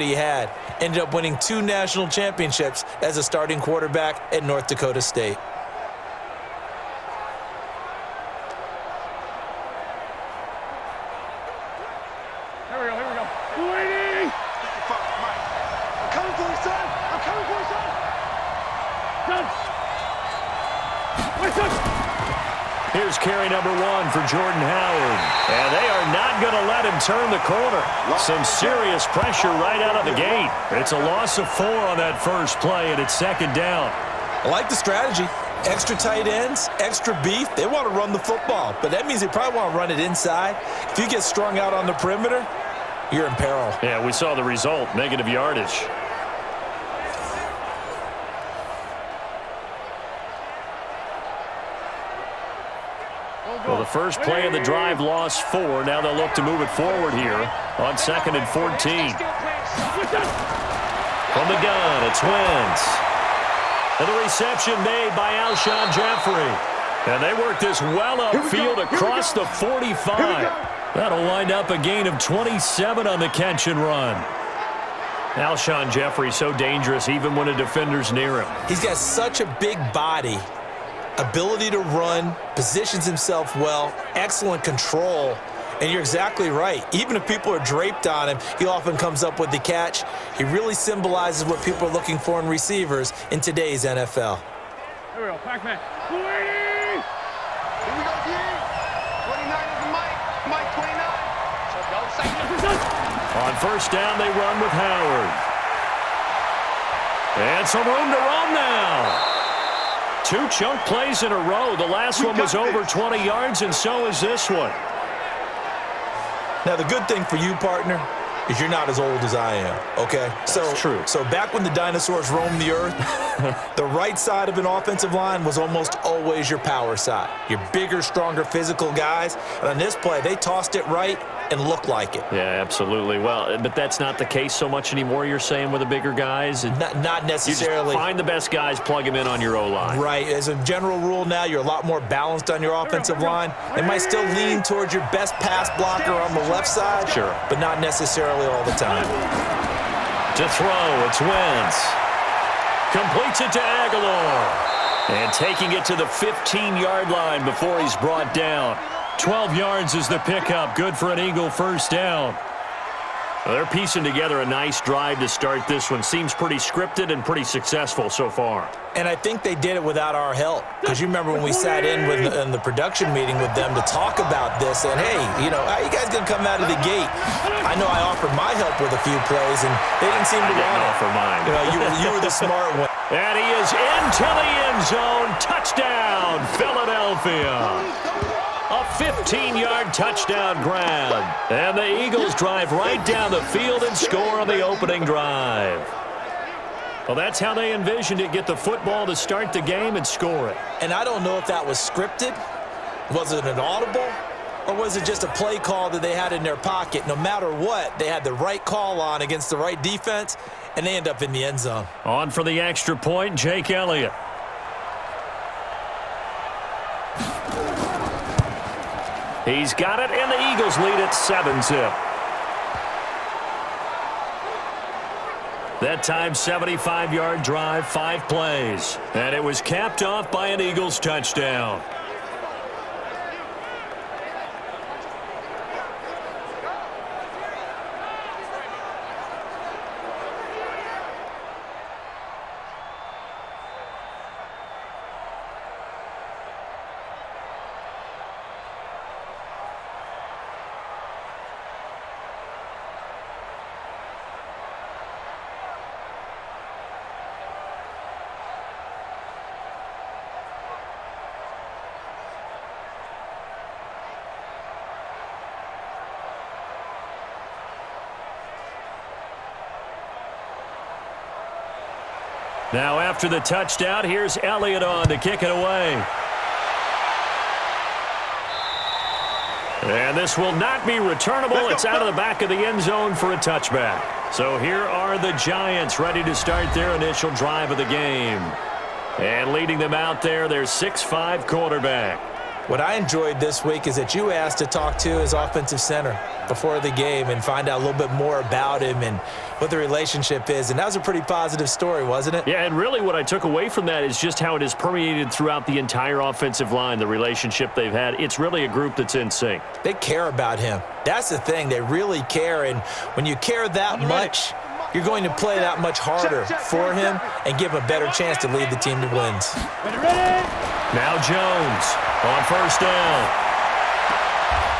he had. Ended up winning 2 national championships as a starting quarterback at North Dakota State. Here we go. Saweetie! I'm coming for you, son! I'm coming for you, son! Done! Wait, son! Here's carry number 1 for Jordan Howard. And they are not going to let him turn the corner. Some serious pressure right out of the gate. It's a loss of 4 on that first play, and it's second down. I like the strategy. Extra tight ends, extra beef. They want to run the football, but that means they probably want to run it inside. If you get strung out on the perimeter, you're in peril. Yeah, we saw the result, negative yardage. Well, the first play of the drive lost 4. Now they'll look to move it forward here on 2nd and 14. From the gun, it's Wentz. And the reception made by Alshon Jeffrey. And they work this well upfield across the 45. That'll wind up a gain of 27 on the catch and run. Alshon Jeffrey so dangerous even when a defender's near him. He's got such a big body. Ability to run, positions himself well, excellent control, and you're exactly right. Even if people are draped on him, he often comes up with the catch. He really symbolizes what people are looking for in receivers in today's NFL. Here we go, Pac-Man. Saweetie! Here we go, D. 29 is the Mike 29. So go, second. On first down, they run with Howard. And some room to run now. 2 chunk plays in a row. The last one was over 20 yards, and so is this one. Now, the good thing for you, partner, is you're not as old as I am, okay? That's true. So back when the dinosaurs roamed the earth, the right side of an offensive line was almost always your power side. Your bigger, stronger, physical guys. And on this play, they tossed it right and looked like it. Yeah, absolutely. Well, but that's not the case so much anymore, you're saying, with the bigger guys? Not necessarily. You just find the best guys, plug them in on your O-line. Right. As a general rule now, you're a lot more balanced on your offensive line. They might still lean towards your best pass blocker on the left side. Sure. But not necessarily all the time. To throw, it's Wentz. Completes it to Aguilar. And taking it to the 15-yard line before he's brought down. 12 yards is the pickup. Good for an Eagle first down. Well, they're piecing together a nice drive to start this one. Seems pretty scripted and pretty successful so far. And I think they did it without our help. Because you remember when we sat in the production meeting with them to talk about this, and hey, you know, how you guys going to come out of the gate? I know I offered my help with a few plays, and they didn't seem to want it. For mine. You know, you were the smart one. And he is into the end zone. Touchdown, Philadelphia. A 15-yard touchdown grab. And the Eagles drive right down the field and score on the opening drive. Well, that's how they envisioned it. Get the football to start the game and score it. And I don't know if that was scripted. Was it an audible? Or was it just a play call that they had in their pocket? No matter what, they had the right call on against the right defense, and they end up in the end zone. On for the extra point, Jake Elliott. He's got it, and the Eagles lead it 7-zip. That time, 75-yard drive, 5 plays. And it was capped off by an Eagles touchdown. Now after the touchdown, here's Elliott on to kick it away. And this will not be returnable. It's out of the back of the end zone for a touchback. So here are the Giants ready to start their initial drive of the game. And leading them out there, their 6'5" quarterback. What I enjoyed this week is that you asked to talk to his offensive center before the game and find out a little bit more about him and what the relationship is. And that was a pretty positive story, wasn't it? Yeah, and really what I took away from that is just how it has permeated throughout the entire offensive line, the relationship they've had. It's really a group that's in sync. They care about him. That's the thing. They really care. And when you care that much, you're going to play that much harder for him and give him a better chance to lead the team to wins. Now Jones on first down.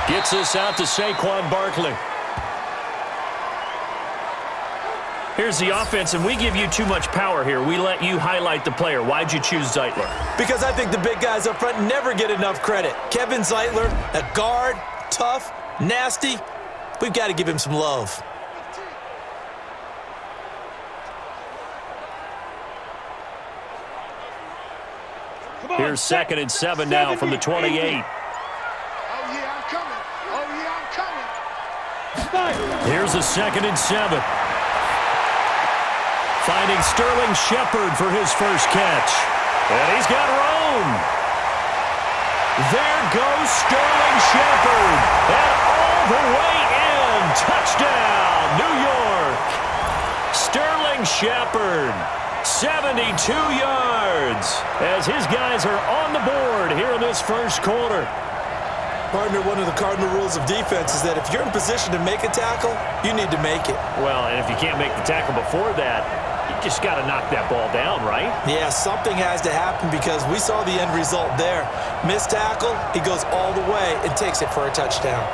Gets this out to Saquon Barkley. Here's the offense, and we give you too much power here. We let you highlight the player. Why'd you choose Zeitler? Because I think the big guys up front never get enough credit. Kevin Zeitler, a guard, tough, nasty. We've got to give him some love. Here's 2nd and 7 now from the 28. Oh, yeah, I'm coming. Oh, yeah, I'm coming. Here's a 2nd and 7. Finding Sterling Shepard for his first catch. And he's got room. There goes Sterling Shepard. And all the way in. Touchdown, New York. Sterling Shepard. 72 yards as his guys are on the board here in this first quarter. Partner, one of the cardinal rules of defense is that if you're in position to make a tackle, you need to make it. Well, and if you can't make the tackle before that, you just got to knock that ball down, right? Yeah, something has to happen because we saw the end result there. Missed tackle, he goes all the way and takes it for a touchdown.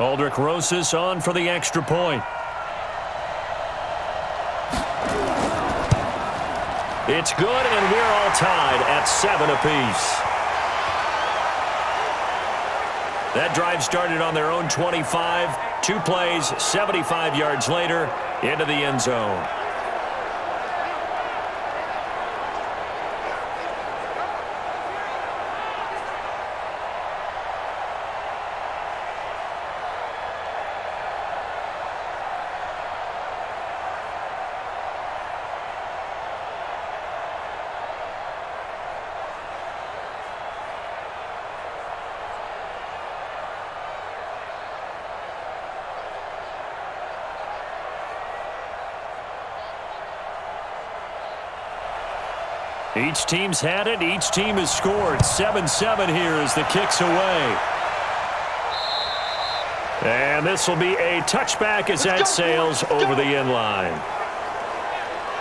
Aldrich Rosas on for the extra point. It's good, and we're all tied at 7 apiece. That drive started on their own 25. 2 plays, 75 yards later, into the end zone. Each team's had it. Each team has scored. 7-7 here as the kick's away. And this will be a touchback as that sails over the end line.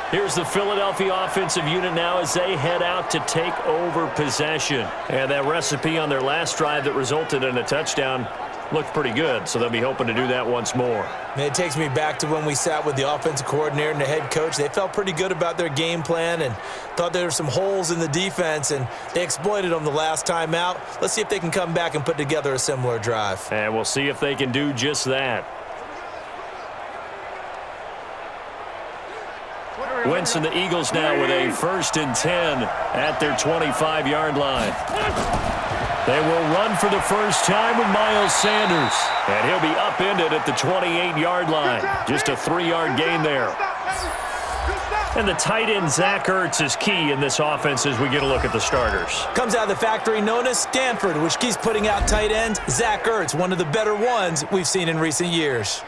Here's the Philadelphia offensive unit now as they head out to take over possession. And that recipe on their last drive that resulted in a touchdown looked pretty good, so they'll be hoping to do that once more. It takes me back to when we sat with the offensive coordinator and the head coach. They felt pretty good about their game plan and thought there were some holes in the defense, and they exploited them the last time out. Let's see if they can come back and put together a similar drive. And we'll see if they can do just that. Wentz and the Eagles now with a 1st and 10 at their 25-yard line. They will run for the first time with Miles Sanders. And he'll be upended at the 28-yard line. Just a 3-yard gain there. And the tight end, Zach Ertz, is key in this offense as we get a look at the starters. Comes out of the factory known as Stanford, which keeps putting out tight ends. Zach Ertz, one of the better ones we've seen in recent years.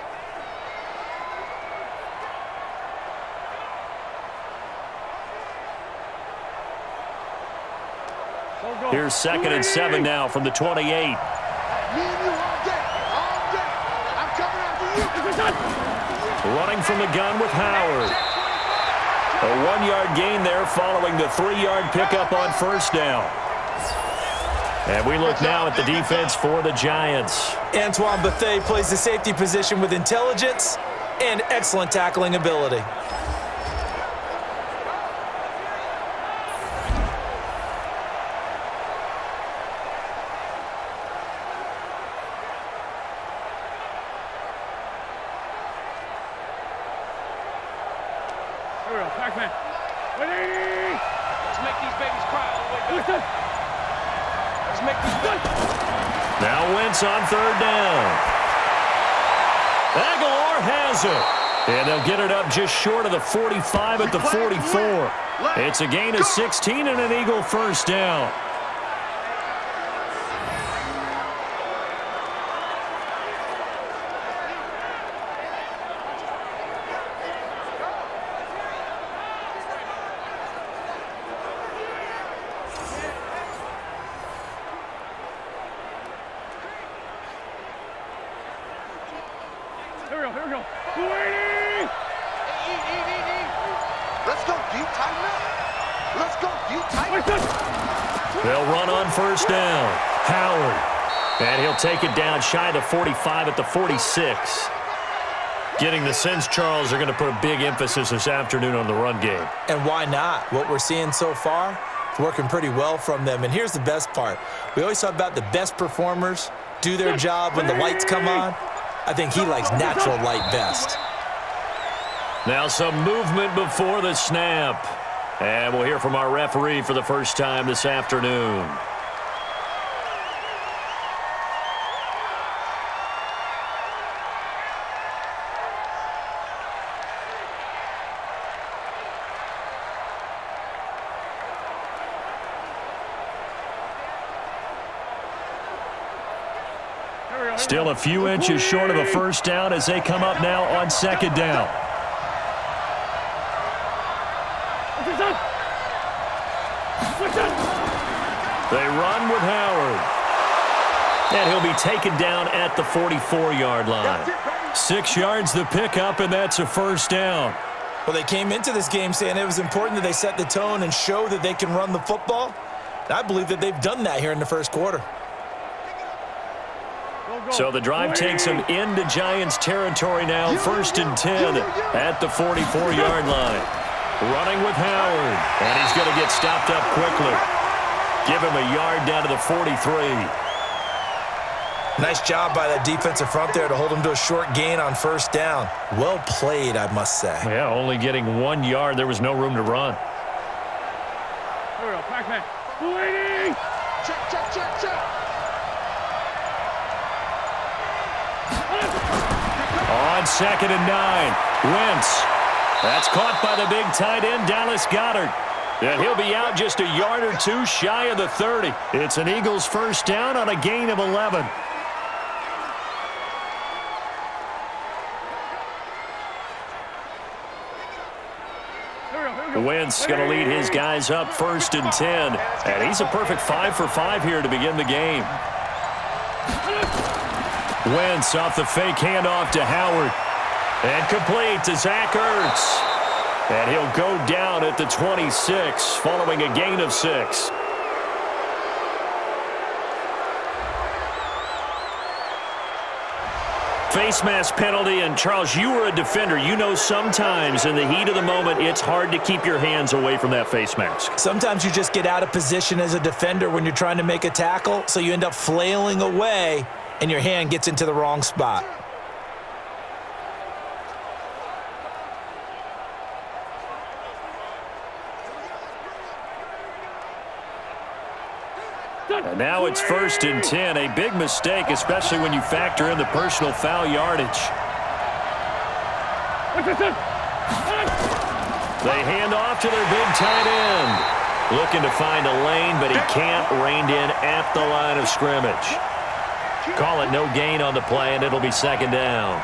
Here's 2nd and 7 now from the 28. Running from the gun with Howard. A 1-yard gain there following the 3-yard pickup on first down. And we look now at the defense for the Giants. Antoine Bethea plays the safety position with intelligence and excellent tackling ability. Let's make these babies cry all the way back. Let's make these babies. Now Wentz on third down. Aguilar has it. And they'll get it up just short of the 45 at the 44. It's a gain of 16 and an Eagle first down. Here we go. Saweetie! Let's go, deep, tighten up. Let's go, deep, tighten up. They'll run on first down. Howard. And he'll take it down shy of the 45 at the 46. Getting the sense, Charles, are going to put a big emphasis this afternoon on the run game. And why not? What we're seeing so far is working pretty well from them. And here's the best part. We always talk about the best performers do their job when the lights come on. I think he likes natural light best. Now some movement before the snap. And we'll hear from our referee for the first time this afternoon. Still a few inches short of a first down as they come up now on second down. They run with Howard. And he'll be taken down at the 44-yard line. 6 yards the pickup, and that's a first down. Well, they came into this game saying it was important that they set the tone and show that they can run the football. And I believe that they've done that here in the first quarter. So the drive takes them into Giants territory now, first and 10 at the 44-yard line. Running with Howard, and he's going to get stopped up quickly. Give him a yard down to the 43. Nice job by that defensive front there to hold him to a short gain on first down. Well played, I must say. Yeah, only getting 1 yard. There was no room to run. Here we go, Pac-Man. Saweetie! Check. On second and 9, Wentz. That's caught by the big tight end, Dallas Goedert. And he'll be out just a yard or two shy of the 30. It's an Eagles first down on a gain of 11. Wentz going to lead his guys up first and 10. And he's a perfect 5 for 5 here to begin the game. Wentz off the fake handoff to Howard. And complete to Zach Ertz. And he'll go down at the 26 following a gain of 6. Face mask penalty, and Charles, you were a defender. You know sometimes in the heat of the moment, it's hard to keep your hands away from that face mask. Sometimes you just get out of position as a defender when you're trying to make a tackle, so you end up flailing away, and your hand gets into the wrong spot. And now it's first and 10. A big mistake, especially when you factor in the personal foul yardage. They hand off to their big tight end. Looking to find a lane, but he can't. Reined in at the line of scrimmage. Call it no gain on the play, and it'll be second down.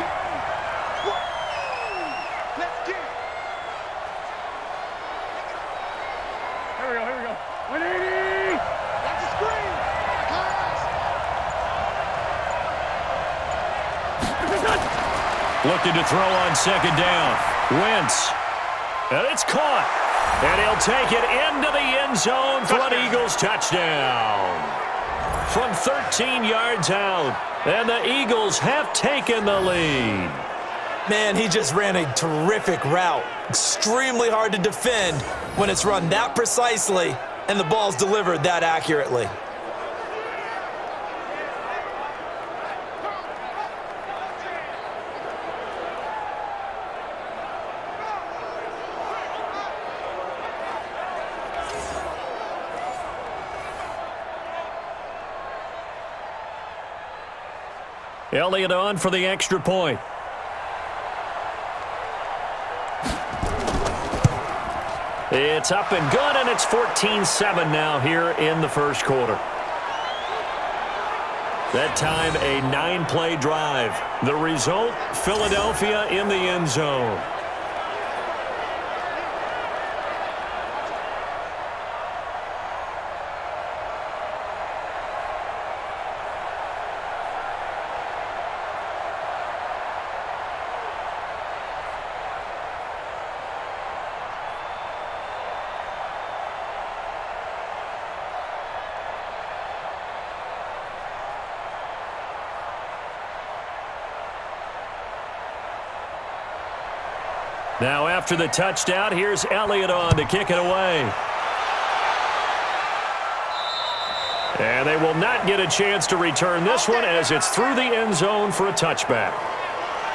Here we go. 180! That's a screen! Looking to throw on second down. Wentz. And it's caught. And he'll take it into the end zone for an Eagles touchdown. From 13 yards out. And the Eagles have taken the lead. Man, he just ran a terrific route. Extremely hard to defend when it's run that precisely and the ball's delivered that accurately. Elliott on for the extra point. It's up and good, and it's 14-7 now here in the first quarter. That time, a 9-play drive. The result, Philadelphia in the end zone. Now after the touchdown, here's Elliott on to kick it away. And they will not get a chance to return this one as it's through the end zone for a touchback.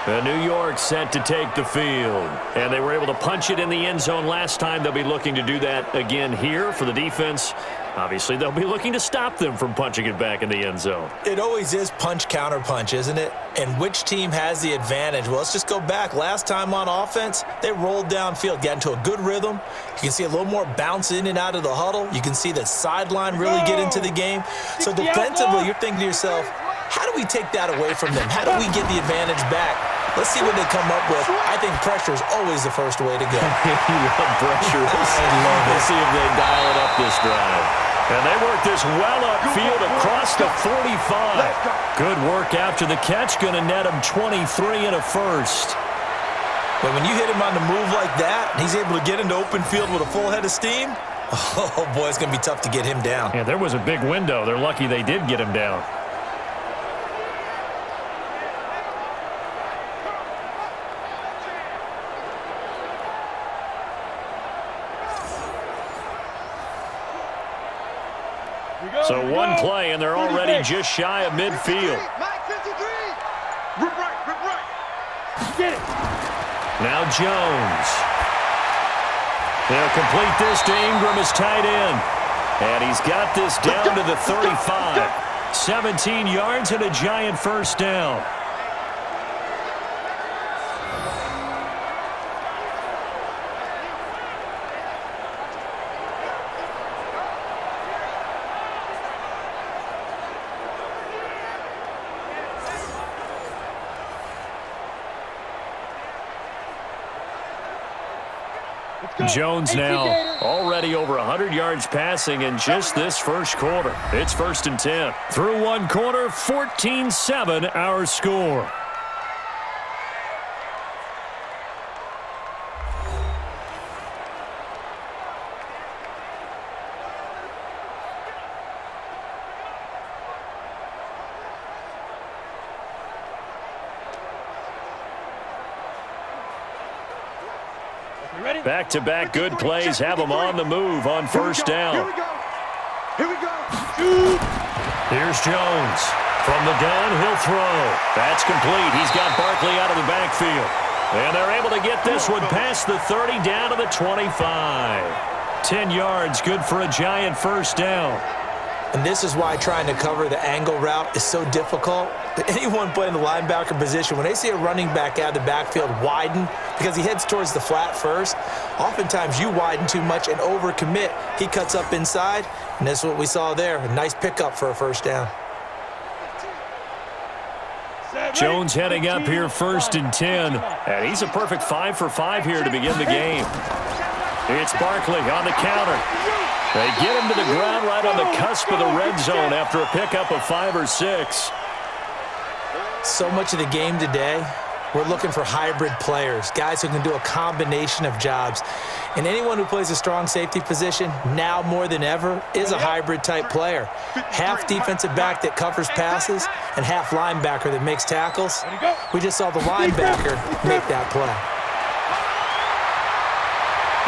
The New York set to take the field. And they were able to punch it in the end zone last time. They'll be looking to do that again here for the defense. Obviously, they'll be looking to stop them from punching it back in the end zone. It always is punch, counter punch, isn't it? And which team has the advantage? Well, let's just go back. Last time on offense, they rolled downfield, got into a good rhythm. You can see a little more bounce in and out of the huddle. You can see the sideline really get into the game. So defensively, you're thinking to yourself, how do we take that away from them? How do we get the advantage back? Let's see what they come up with. I think pressure is always the first way to go. You love pressure. I love it. Let's see if they dial it up this drive. And they work this well upfield across the 45. Good work after the catch. Going to net him 23 and a first. But when you hit him on the move like that, and he's able to get into open field with a full head of steam, oh, boy, it's going to be tough to get him down. Yeah, there was a big window. They're lucky they did get him down. So one play, and they're already just shy of midfield. Now Jones. They'll complete this to Ingram as tight end. And he's got this down to the 35. 17 yards and a giant first down. Jones now already over 100 yards passing in just this first quarter. It's 1st and 10. Through one quarter, 14-7 our score. Back-to-back good plays have him on the move on first down. Here we go. Here's Jones. From the gun, he'll throw. That's complete. He's got Barkley out of the backfield. And they're able to get this one past the 30 down to the 25. 10 yards, good for a giant first down. And this is why trying to cover the angle route is so difficult. But anyone playing the linebacker position, when they see a running back out of the backfield widen, because he heads towards the flat first, oftentimes you widen too much and overcommit. He cuts up inside, and that's what we saw there. A nice pickup for a first down. Jones heading up here 1st and 10. And he's a perfect 5 for 5 here to begin the game. It's Barkley on the counter. They get him to the ground right on the cusp of the red zone after a pickup of 5 or 6. So much of the game today, we're looking for hybrid players, guys who can do a combination of jobs. And anyone who plays a strong safety position, now more than ever, is a hybrid type player. Half defensive back that covers passes and half linebacker that makes tackles. We just saw the linebacker make that play.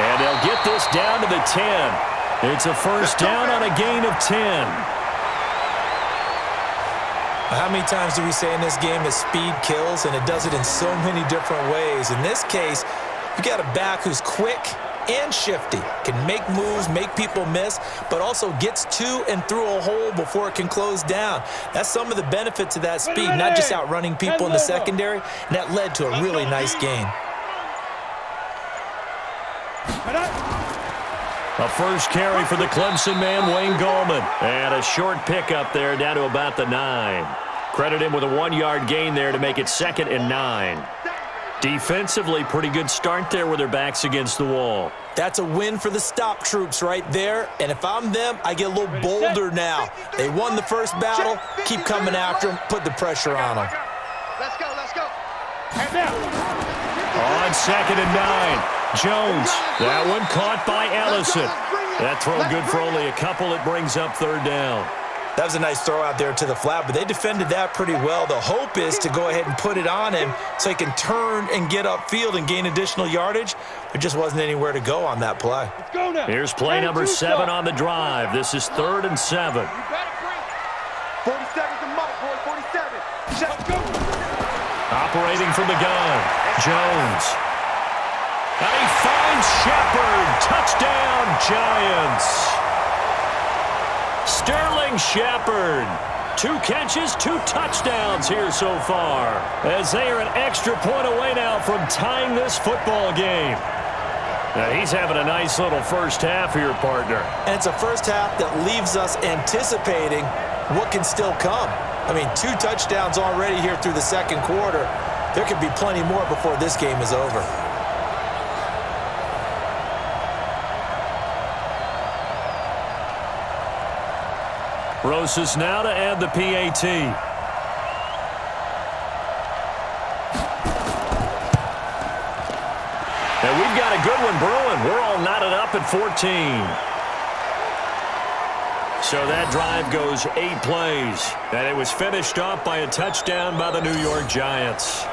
And they'll get this down to the 10. It's a first down on a gain of 10. How many times do we say in this game that speed kills, and it does it in so many different ways? In this case, you got a back who's quick, and shifty. Can make moves, make people miss, but also gets to and through a hole before it can close down. That's some of the benefits of that speed, not just outrunning people in the secondary, and that led to a really nice gain. A first carry for the Clemson man, Wayne Gallman. And a short pickup there down to about the 9. Credit him with a 1-yard gain there to make it 2nd and 9. Defensively, pretty good start there with their backs against the wall. That's a win for the stop troops right there. And if I'm them, I get a little bolder now. They won the first battle. Keep coming after them. Put the pressure on them. Let's go. On 2nd and 9. Jones, that one caught by Ellison. That throw good for only a couple. It brings up 3rd down. That was a nice throw out there to the flat, but they defended that pretty well. The hope is to go ahead and put it on him so he can turn and get upfield and gain additional yardage. There just wasn't anywhere to go on that play. Let's go now. Here's play number 7 on the drive. This is 3rd and 7. 47's the mark, boy. 47. Let's go. Operating from the gun, Jones. And he finds Shepard. Touchdown, Giants. Sterling Shepard. 2 catches, 2 touchdowns here so far, as they are an extra point away now from tying this football game. Now he's having a nice little first half here, partner. And it's a first half that leaves us anticipating what can still come. I mean, 2 touchdowns already here through the second quarter. There could be plenty more before this game is over. Rosas now to add the PAT. And we've got a good one brewing. We're all knotted up at 14. So that drive goes 8 plays. And it was finished off by a touchdown by the New York Giants.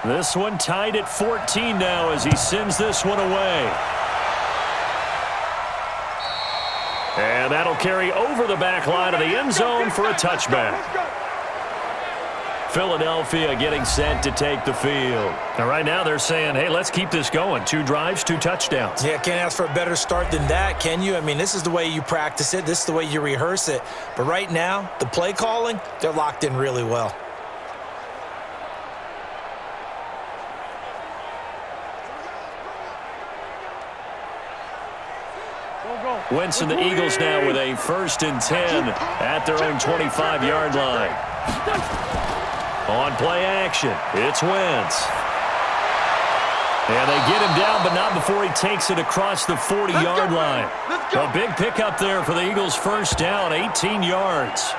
This one tied at 14 now as he sends this one away. And that'll carry over the back line of the end zone for a touchback. Philadelphia getting set to take the field. And right now they're saying, hey, let's keep this going. 2 drives, 2 touchdowns. Yeah, can't ask for a better start than that, can you? I mean, this is the way you practice it. This is the way you rehearse it. But right now, the play calling, they're locked in really well. Wentz and the Eagles now with a 1st and 10 at their own 25-yard line. On play action, it's Wentz. And they get him down, but not before he takes it across the 40-yard line. A big pickup there for the Eagles' 1st down, 18 yards.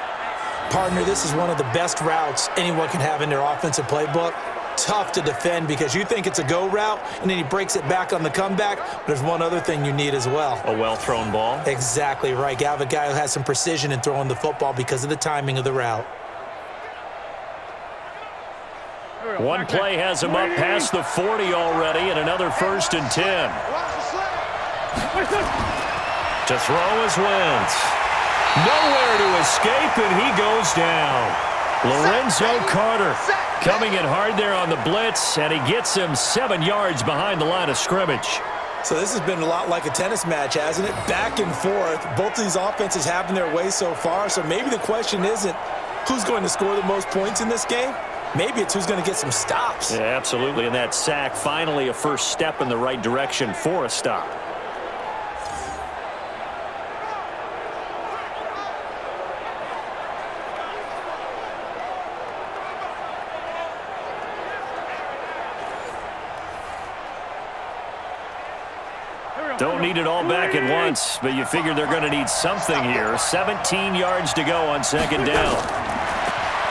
Partner, this is one of the best routes anyone can have in their offensive playbook. Tough to defend because you think it's a go route, and then he breaks it back on the comeback. But there's one other thing you need as well. A well-thrown ball. Exactly right. You have a guy who has some precision in throwing the football because of the timing of the route. One play has him up past the 40 already, and another 1st and 10. To throw is Wentz. Nowhere to escape, and he goes down. Lorenzo Carter coming in hard there on the blitz, and he gets him 7 yards behind the line of scrimmage. So this has been a lot like a tennis match, hasn't it? Back and forth. Both of these offenses having their way so far, so maybe the question isn't who's going to score the most points in this game. Maybe it's who's going to get some stops. Yeah, absolutely, and that sack finally a first step in the right direction for a stop. Don't need it all back at once, but you figure they're going to need something here. 17 yards to go on 2nd down.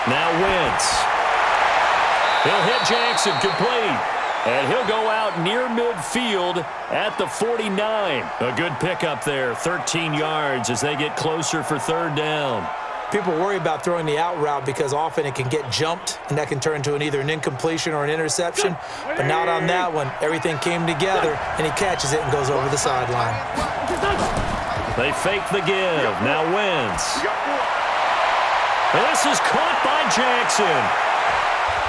Now Wentz. He'll hit Jackson, complete. And he'll go out near midfield at the 49. A good pickup there, 13 yards as they get closer for third down. People worry about throwing the out route because often it can get jumped, and that can turn into either an incompletion or an interception. But not on that one. Everything came together, and he catches it and goes over the sideline. They fake the give. Now Wentz. This is caught by Jackson.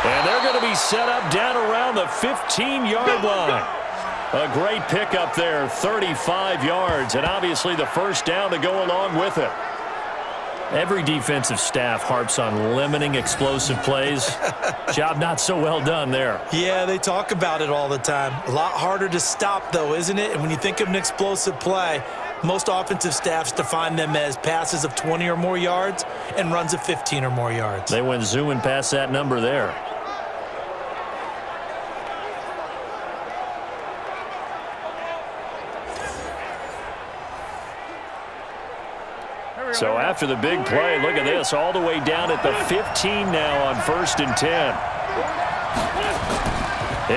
And they're going to be set up down around the 15-yard line. A great pickup there, 35 yards, and obviously the first down to go along with it. Every defensive staff harps on limiting explosive plays. Job not so well done there. Yeah, they talk about it all the time. A lot harder to stop, though, isn't it? And when you think of an explosive play, most offensive staffs define them as passes of 20 or more yards and runs of 15 or more yards. They went zooming past that number there. So after the big play, look at this, all the way down at the 15 now on 1st and 10.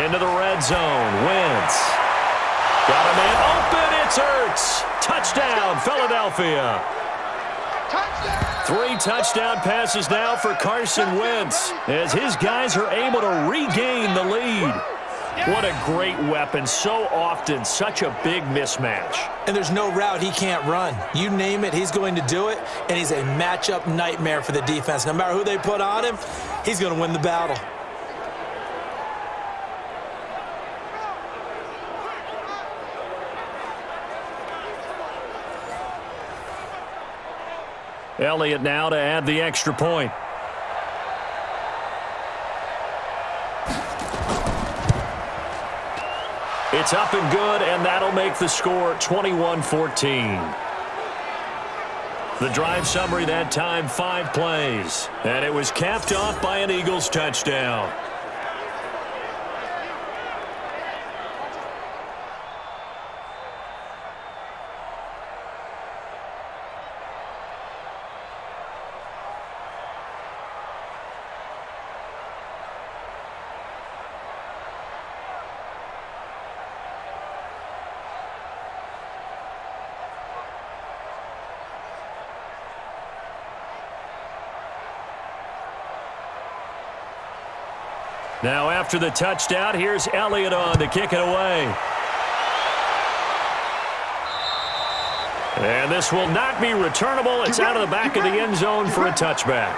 Into the red zone, Wentz. Got a man open, it's Ertz. Touchdown, Philadelphia. 3 touchdown passes now for Carson Wentz as his guys are able to regain the lead. What a great weapon. So often, such a big mismatch. And there's no route he can't run. You name it, he's going to do it, and he's a matchup nightmare for the defense. No matter who they put on him, he's going to win the battle. Elliott now to add the extra point. It's up and good, and that'll make the score 21-14. The drive summary that time, 5 plays. And it was capped off by an Eagles touchdown. Now after the touchdown, here's Elliott on to kick it away. And this will not be returnable. It's out of the back of the end zone for a touchback.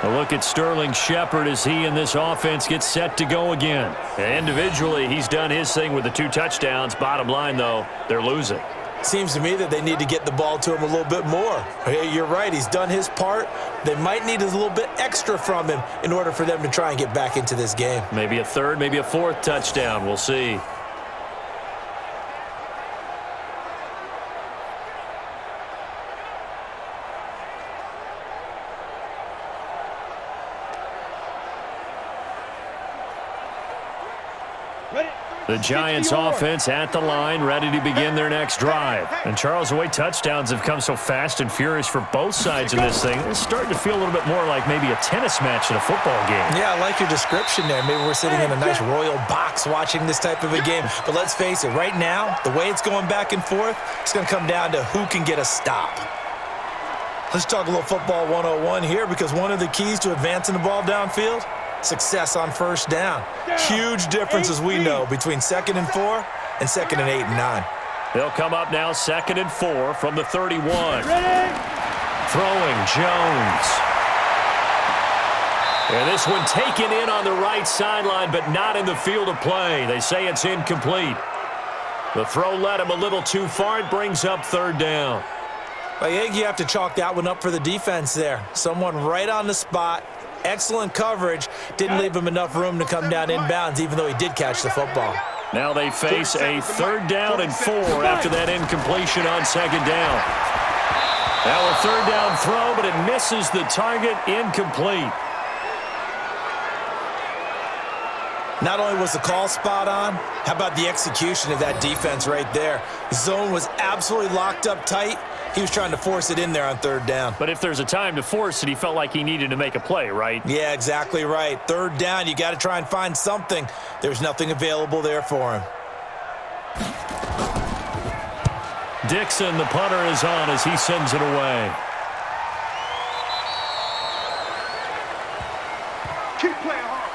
A look at Sterling Shepard as he and this offense get set to go again. And individually, he's done his thing with the 2 touchdowns. Bottom line, though, they're losing. Seems to me that they need to get the ball to him a little bit more. You're right, he's done his part. They might need a little bit extra from him in order for them to try and get back into this game. Maybe a 3rd, maybe a 4th touchdown. We'll see. The Giants offense at the line, ready to begin their next drive. And Charles, the way touchdowns have come so fast and furious for both sides of this thing, it's starting to feel a little bit more like maybe a tennis match in a football game. Yeah, I like your description there. Maybe we're sitting in a nice royal box watching this type of a game. But let's face it, right now, the way it's going back and forth, it's going to come down to who can get a stop. Let's talk a little football 101 here, because one of the keys to advancing the ball downfield, success on first down. Huge difference, as we know, between 2nd and 4 and 2nd and 8 and 9. They'll come up now 2nd and 4 from the 31. Throwing Jones. And this one taken in on the right sideline, but not in the field of play. They say it's incomplete. The throw led him a little too far. It brings up 3rd down. I think you have to chalk that one up for the defense there. Someone right on the spot. Excellent coverage. Didn't leave him enough room to come down inbounds, even though he did catch the football. Now they face a 3rd down and 4 after that incompletion on 2nd down. Now a 3rd down throw, but it misses the target, incomplete. Not only was the call spot on, how about the execution of that defense right there? The zone was absolutely locked up tight. He was trying to force it in there on third down. But if there's a time to force it, he felt like he needed to make a play, right? Yeah, exactly right. Third down, you got to try and find something. There's nothing available there for him. Dixon, the punter, is on as he sends it away. Keep playing hard.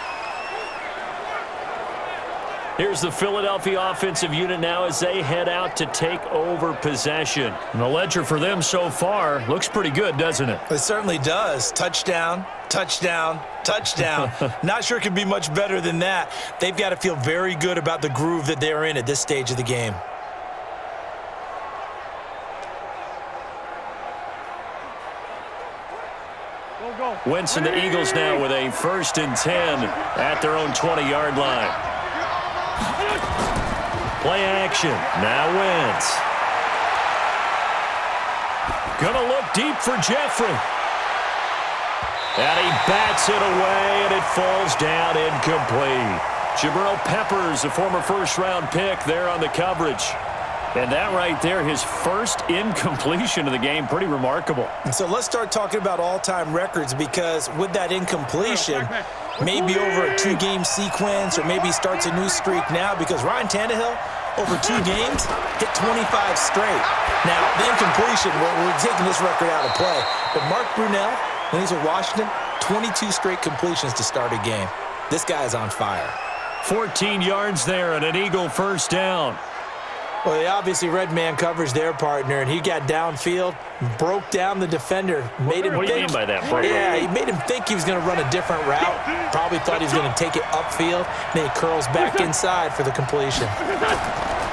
Here's the Philadelphia offensive unit now as they head out to take over possession. And the ledger for them so far looks pretty good, doesn't it? It certainly does. Touchdown, touchdown, touchdown. Not sure it could be much better than that. They've got to feel very good about the groove that they're in at this stage of the game. Wentz and the Eagles now with a 1st and 10 at their own 20-yard line. Play action. Now Wentz. Gonna look deep for Jeffrey. And he bats it away, and it falls down incomplete. Jabril Peppers, a former first-round pick, there on the coverage. And that right there, his first incompletion of the game, pretty remarkable. So let's start talking about all-time records, because with that incompletion, maybe over a 2-game sequence, or maybe he starts a new streak now, because Ryan Tannehill, over 2 games, hit 25 straight. Now, the incompletion, we're taking this record out of play, but Mark Brunell, when he's with Washington, 22 straight completions to start a game. This guy is on fire. 14 yards there and an Eagle 1st down. Well, they obviously read man coverage their partner, and he got downfield, broke down the defender, made him think. What do you mean by that, Bro? Yeah, he made him think he was going to run a different route. Probably thought he was going to take it upfield. Then he curls back inside for the completion.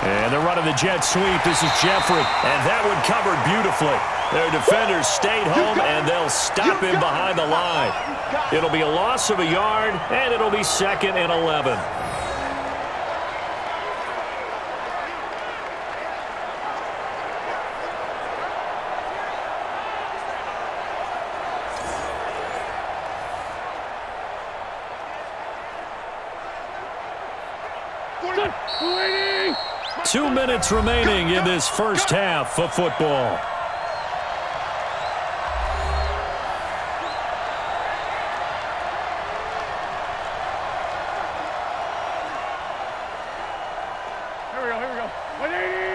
And they're running the jet sweep. This is Jeffrey, and that one covered beautifully. Their defenders stayed home, and they'll stop him behind the line. It'll be a loss of a yard, and it'll be 2nd and 11. Saweetie! 2 minutes remaining in this first half of football.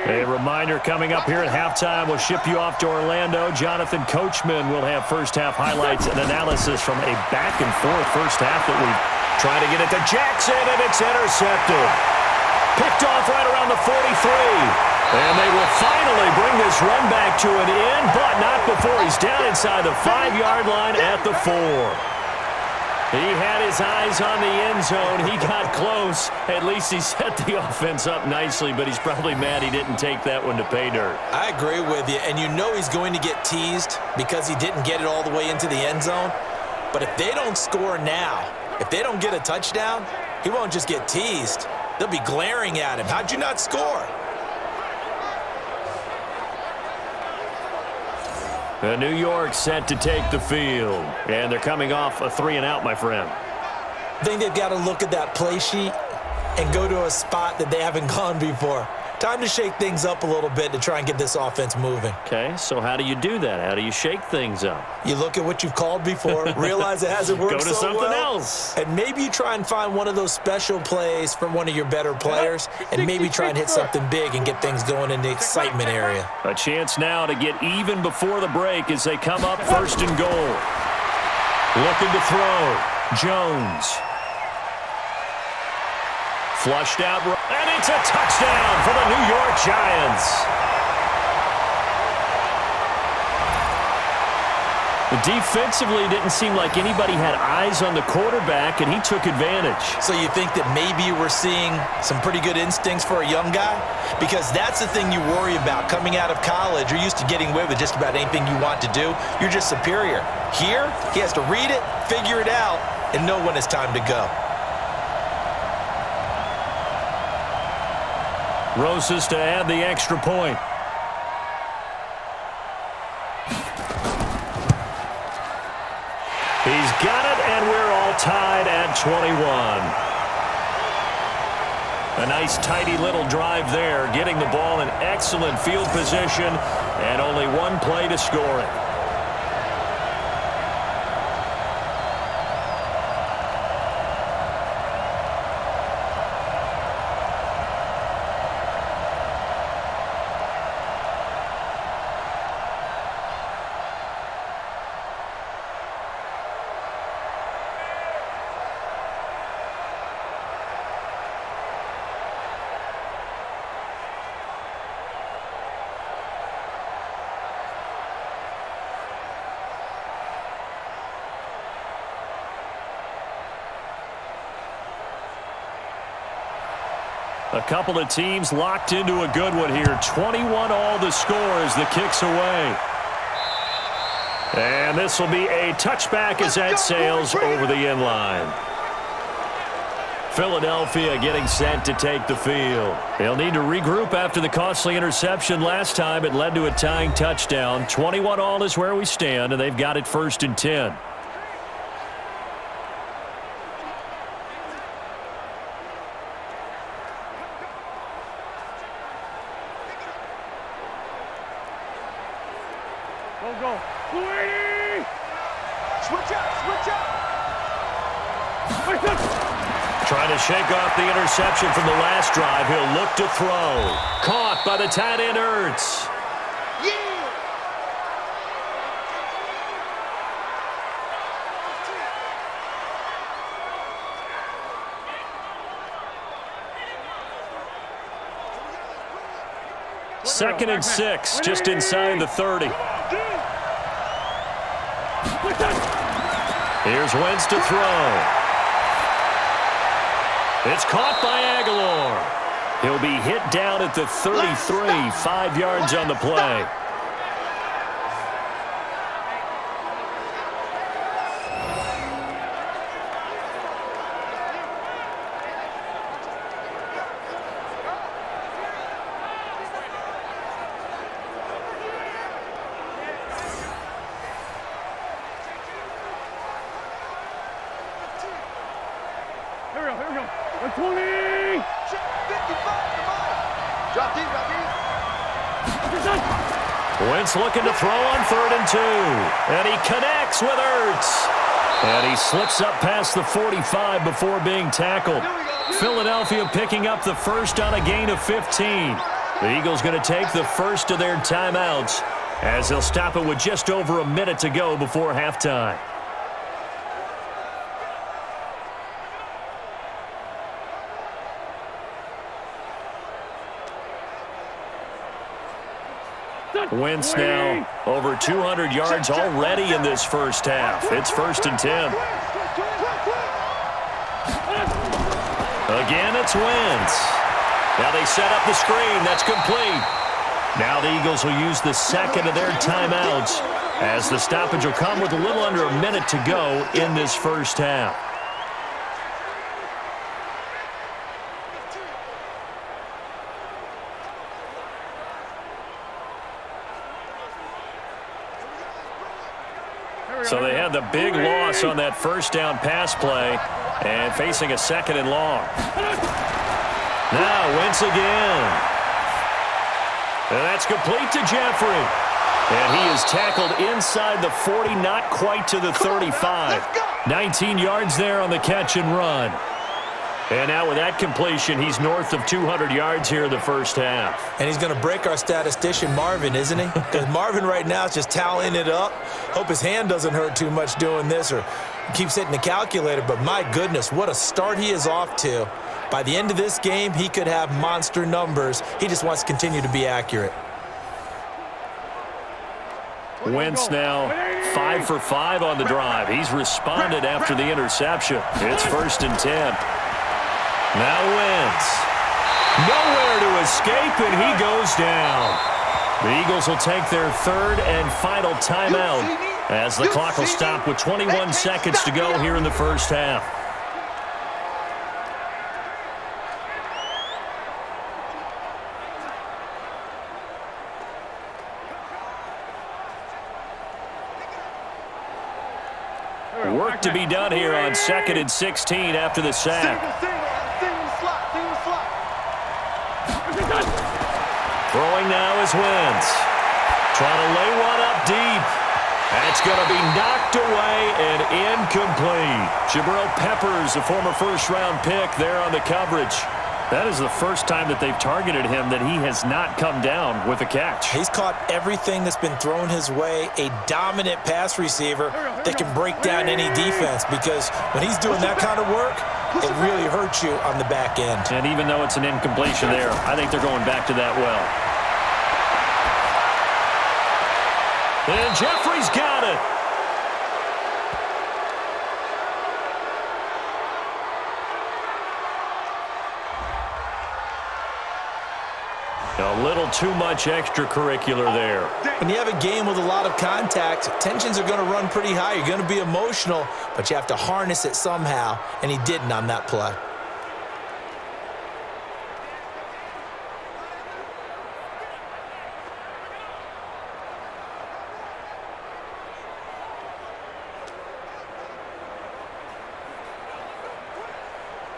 A reminder coming up here at halftime. We'll ship you off to Orlando. Jonathan Coachman will have first-half highlights and analysis from a back-and-forth first half that we try to get it to Jackson, and it's intercepted. Picked off right around the 43. And they will finally bring this run back to an end, but not before he's down inside the 5-yard line at the 4. He had his eyes on the end zone. He got close. At least he set the offense up nicely, but he's probably mad he didn't take that one to pay dirt. I agree with you, and you know he's going to get teased because he didn't get it all the way into the end zone. But if they don't score now, if they don't get a touchdown, he won't just get teased. They'll be glaring at him. How'd you not score? New York set to take the field. And they're coming off a 3-and-out, my friend. I think they've got to look at that play sheet and go to a spot that they haven't gone before. Time to shake things up a little bit to try and get this offense moving. Okay, so how do you do that? How do you shake things up? You look at what you've called before, realize it hasn't worked so well. Go to something else. And maybe you try and find one of those special plays from one of your better players, and maybe try and hit something big and get things going in the excitement area. A chance now to get even before the break as they come up 1st and goal. Looking to throw. Jones. Flushed out, and it's a touchdown for the New York Giants. Defensively, it didn't seem like anybody had eyes on the quarterback, and he took advantage. So you think that maybe we're seeing some pretty good instincts for a young guy? Because that's the thing you worry about coming out of college. You're used to getting away with just about anything you want to do. You're just superior. Here, he has to read it, figure it out, and know when it's time to go. Rosas to add the extra point. He's got it, and we're all tied at 21. A nice, tidy little drive there, getting the ball in excellent field position, and only one play to score it. A couple of teams locked into a good one here. 21 all the score as the kick's away. And this will be a touchback as that sails over the end line. Philadelphia getting set to take the field. They'll need to regroup after the costly interception last time. It led to a tying touchdown. 21 all is where we stand, and they've got it 1st and 10. Go. Saweetie! Switch up! Trying to shake off the interception from the last drive. He'll look to throw. Caught by the tight end, Ertz. Yeah! Second and 6, just inside the 30. Here's Wentz to throw. It's caught by Aguilar. He'll be hit down at the 33, 5 yards on the play. Here we go. 120! 55, come on! Drop deep. Wentz looking to throw on 3rd and 2. And he connects with Ertz. And he slips up past the 45 before being tackled. Philadelphia picking up the first on a gain of 15. The Eagles going to take the first of their timeouts as they'll stop it with just over a minute to go before halftime. Wentz now over 200 yards already in this first half. It's 1st and 10. Again, it's Wentz. Now they set up the screen. That's complete. Now the Eagles will use the second of their timeouts as the stoppage will come with a little under a minute to go in this first half. So they had the big loss on that first down pass play and facing a 2nd and long. Now Wentz again. And that's complete to Jeffrey. And he is tackled inside the 40, not quite to the 35. 19 yards there on the catch and run. And now with that completion, he's north of 200 yards here in the first half. And he's going to break our statistician, Marvin, isn't he? Because Marvin right now is just tallying it up. Hope his hand doesn't hurt too much doing this or keeps hitting the calculator. But my goodness, what a start he is off to. By the end of this game, he could have monster numbers. He just wants to continue to be accurate. Wentz now 5 for 5 on the drive. He's responded after the interception. It's 1st and 10. Now Wentz. Nowhere to escape, and he goes down. The Eagles will take their 3rd and final timeout as the clock will stop with 21 seconds to go here in the first half. Work to be done here on 2nd and 16 after the sack. Single slot. Throwing now is Wentz. Trying to lay one up deep. That's going to be knocked away and incomplete. Jabril Peppers, a former first-round pick there on the coverage. That is the first time that they've targeted him that he has not come down with a catch. He's caught everything that's been thrown his way. A dominant pass receiver that can break down any defense, because when he's doing that kind of work, it really hurts you on the back end. And even though it's an incompletion there, I think they're going back to that well. And Jeffrey's got it. A little too much extracurricular there. When you have a game with a lot of contact, tensions are going to run pretty high. You're going to be emotional, but you have to harness it somehow, and he didn't on that play.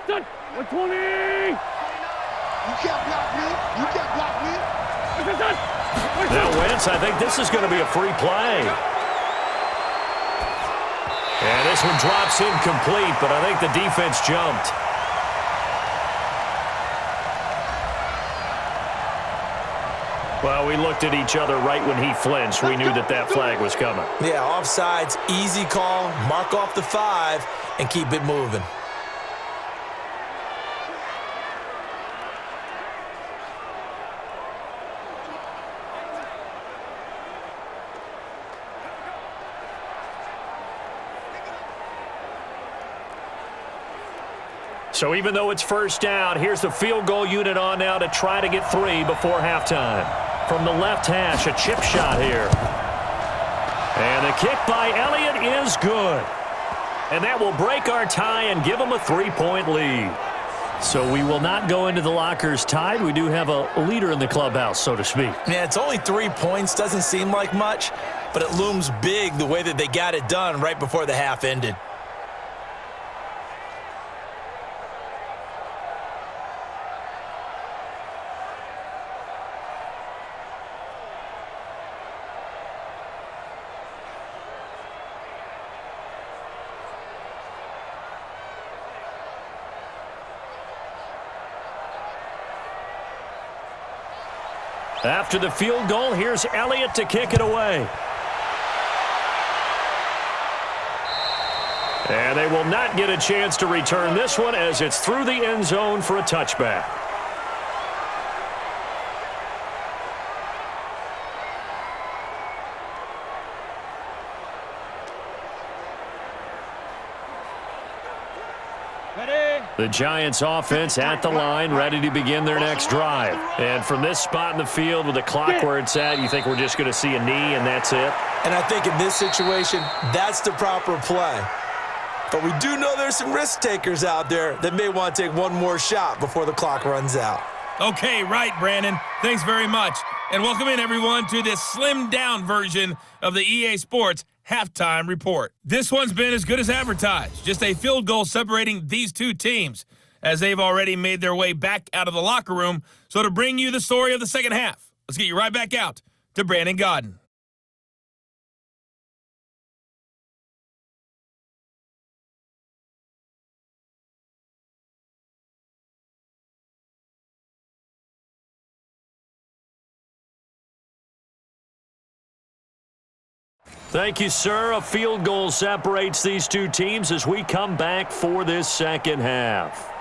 Done. 120. You can't block me. You can't block me. Now, Wentz, I think this is going to be a free play. And this one drops incomplete, but I think the defense jumped. Well, we looked at each other right when he flinched. We knew that that flag was coming. Yeah, offsides, easy call, mark off the 5, and keep it moving. So even though it's first down, here's the field goal unit on now to try to get 3 before halftime. From the left hash, a chip shot here. And the kick by Elliott is good. And that will break our tie and give them a 3-point lead. So we will not go into the lockers tied. We do have a leader in the clubhouse, so to speak. Yeah, it's only 3 points. Doesn't seem like much, but it looms big the way that they got it done right before the half ended. After the field goal, here's Elliott to kick it away. And they will not get a chance to return this one as it's through the end zone for a touchback. The Giants offense at the line, ready to begin their next drive. And from this spot in the field with the clock where it's at, you think we're just going to see a knee and that's it? And I think in this situation, that's the proper play. But we do know there's some risk takers out there that may want to take one more shot before the clock runs out. Okay, right, Brandon. Thanks very much. And welcome in, everyone, to this slimmed-down version of the EA Sports Halftime Report. This one's been as good as advertised. Just a field goal separating these two teams, as they've already made their way back out of the locker room. So to bring you the story of the second half, let's get you right back out to Brandon Godden. Thank you, sir. A field goal separates these two teams as we come back for this second half.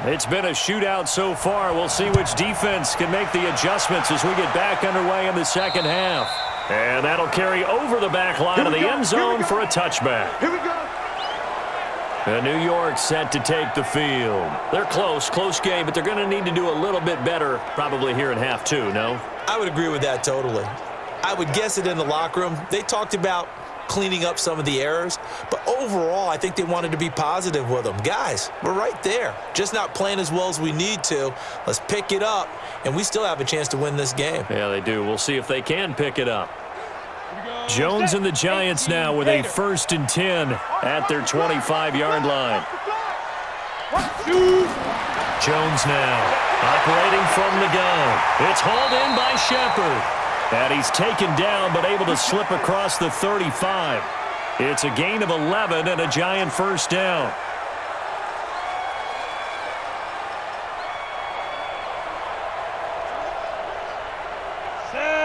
It's been a shootout so far. We'll see which defense can make the adjustments as we get back underway in the second half. And that'll carry over the back line of the end zone for a touchback. Here we go. And New York set to take the field. They're close game, but they're going to need to do a little bit better probably here in half two, no? I would agree with that totally. I would guess it in the locker room. They talked about cleaning up some of the errors, but overall, I think they wanted to be positive with them. Guys, we're right there. Just not playing as well as we need to. Let's pick it up, and we still have a chance to win this game. Yeah, they do. We'll see if they can pick it up. Jones and the Giants now with a 1st and 10 at their 25-yard line. Jones now operating from the gun. It's hauled in by Shepard. And he's taken down but able to slip across the 35. It's a gain of 11 and a Giant 1st down.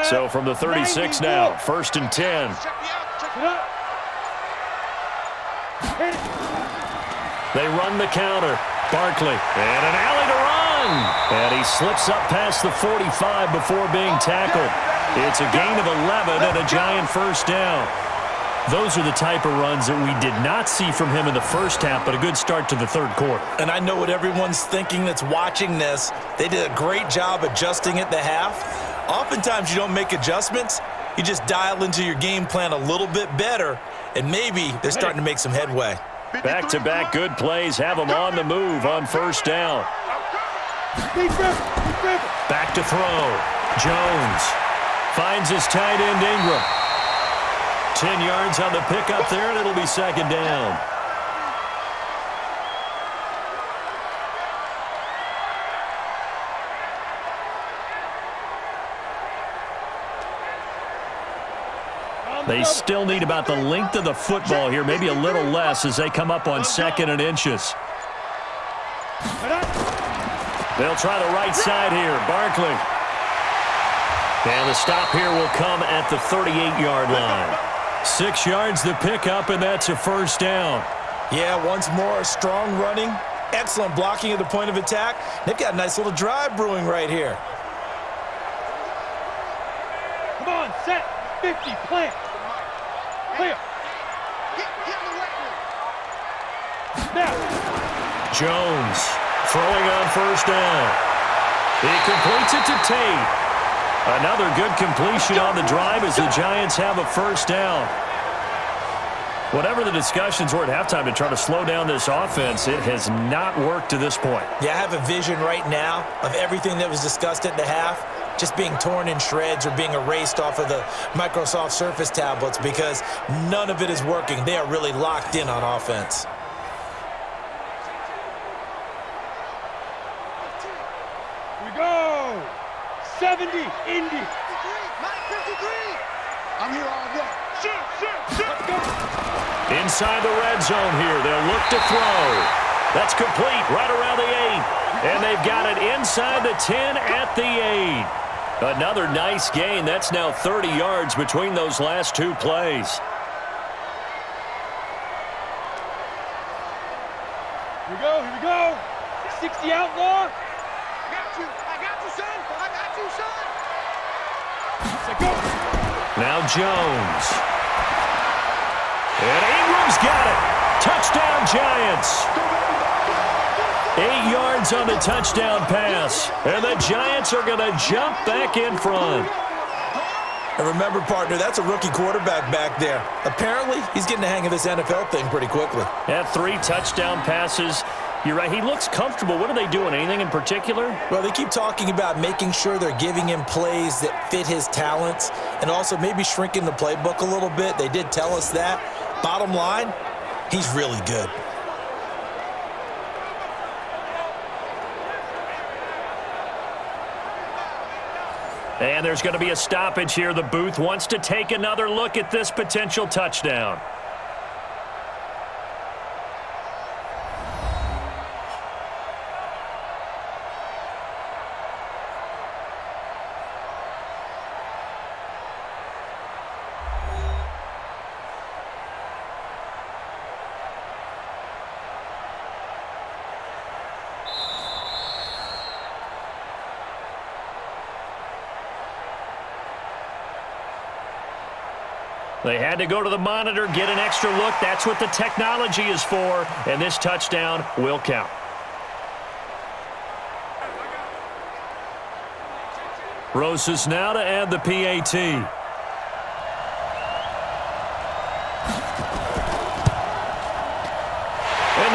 So from the 36 now, 1st and 10. They run the counter. Barkley and an alley to run. And he slips up past the 45 before being tackled. It's a gain of 11 and a Giant 1st down. Those are the type of runs that we did not see from him in the first half, but a good start to the 3rd quarter. And I know what everyone's thinking that's watching this. They did a great job adjusting at the half. Oftentimes you don't make adjustments. You just dial into your game plan a little bit better, and maybe they're starting to make some headway. Back-to-back good plays have them on the move on 1st down. Back to throw. Jones finds his tight end Ingram. 10 yards on the pickup there, and it'll be 2nd down. They still need about the length of the football here, maybe a little less as they come up on 2nd and inches. They'll try the right side here. Barkley. And the stop here will come at the 38-yard line. 6 yards the pickup, and that's a 1st down. Yeah, once more, strong running, excellent blocking at the point of attack. They've got a nice little drive brewing right here. Come on, set, 50, plant. Clear. Get in the weight room. Now. Jones throwing on 1st down. He completes it to Tate. Another good completion on the drive as the Giants have a 1st down. Whatever the discussions were at halftime to try to slow down this offense, it has not worked to this point. Yeah, I have a vision right now of everything that was discussed at the half just being torn in shreds or being erased off of the Microsoft Surface tablets because none of it is working. They are really locked in on offense. Here we go. 70, Indy. 53. I'm here all day. Shoot. Let's go. Inside the red zone here, they'll look to throw. That's complete right around the 8. And they've got it inside the 10 at the 8. Another nice gain. That's now 30 yards between those last 2 plays. Here we go. 60 outlaw. I got you, son. Let's go. Now Jones. And Ingram's got it. Touchdown, Giants. 8 yards on the touchdown pass. And the Giants are going to jump back in front. And remember, partner, that's a rookie quarterback back there. Apparently, he's getting the hang of this NFL thing pretty quickly. Had 3 touchdown passes. You're right, he looks comfortable. What are they doing? Anything in particular? Well, they keep talking about making sure they're giving him plays that fit his talents and also maybe shrinking the playbook a little bit. They did tell us that. Bottom line, he's really good. And there's going to be a stoppage here. The booth wants to take another look at this potential touchdown. They had to go to the monitor, get an extra look. That's what the technology is for, and this touchdown will count. Rosas now to add the PAT. And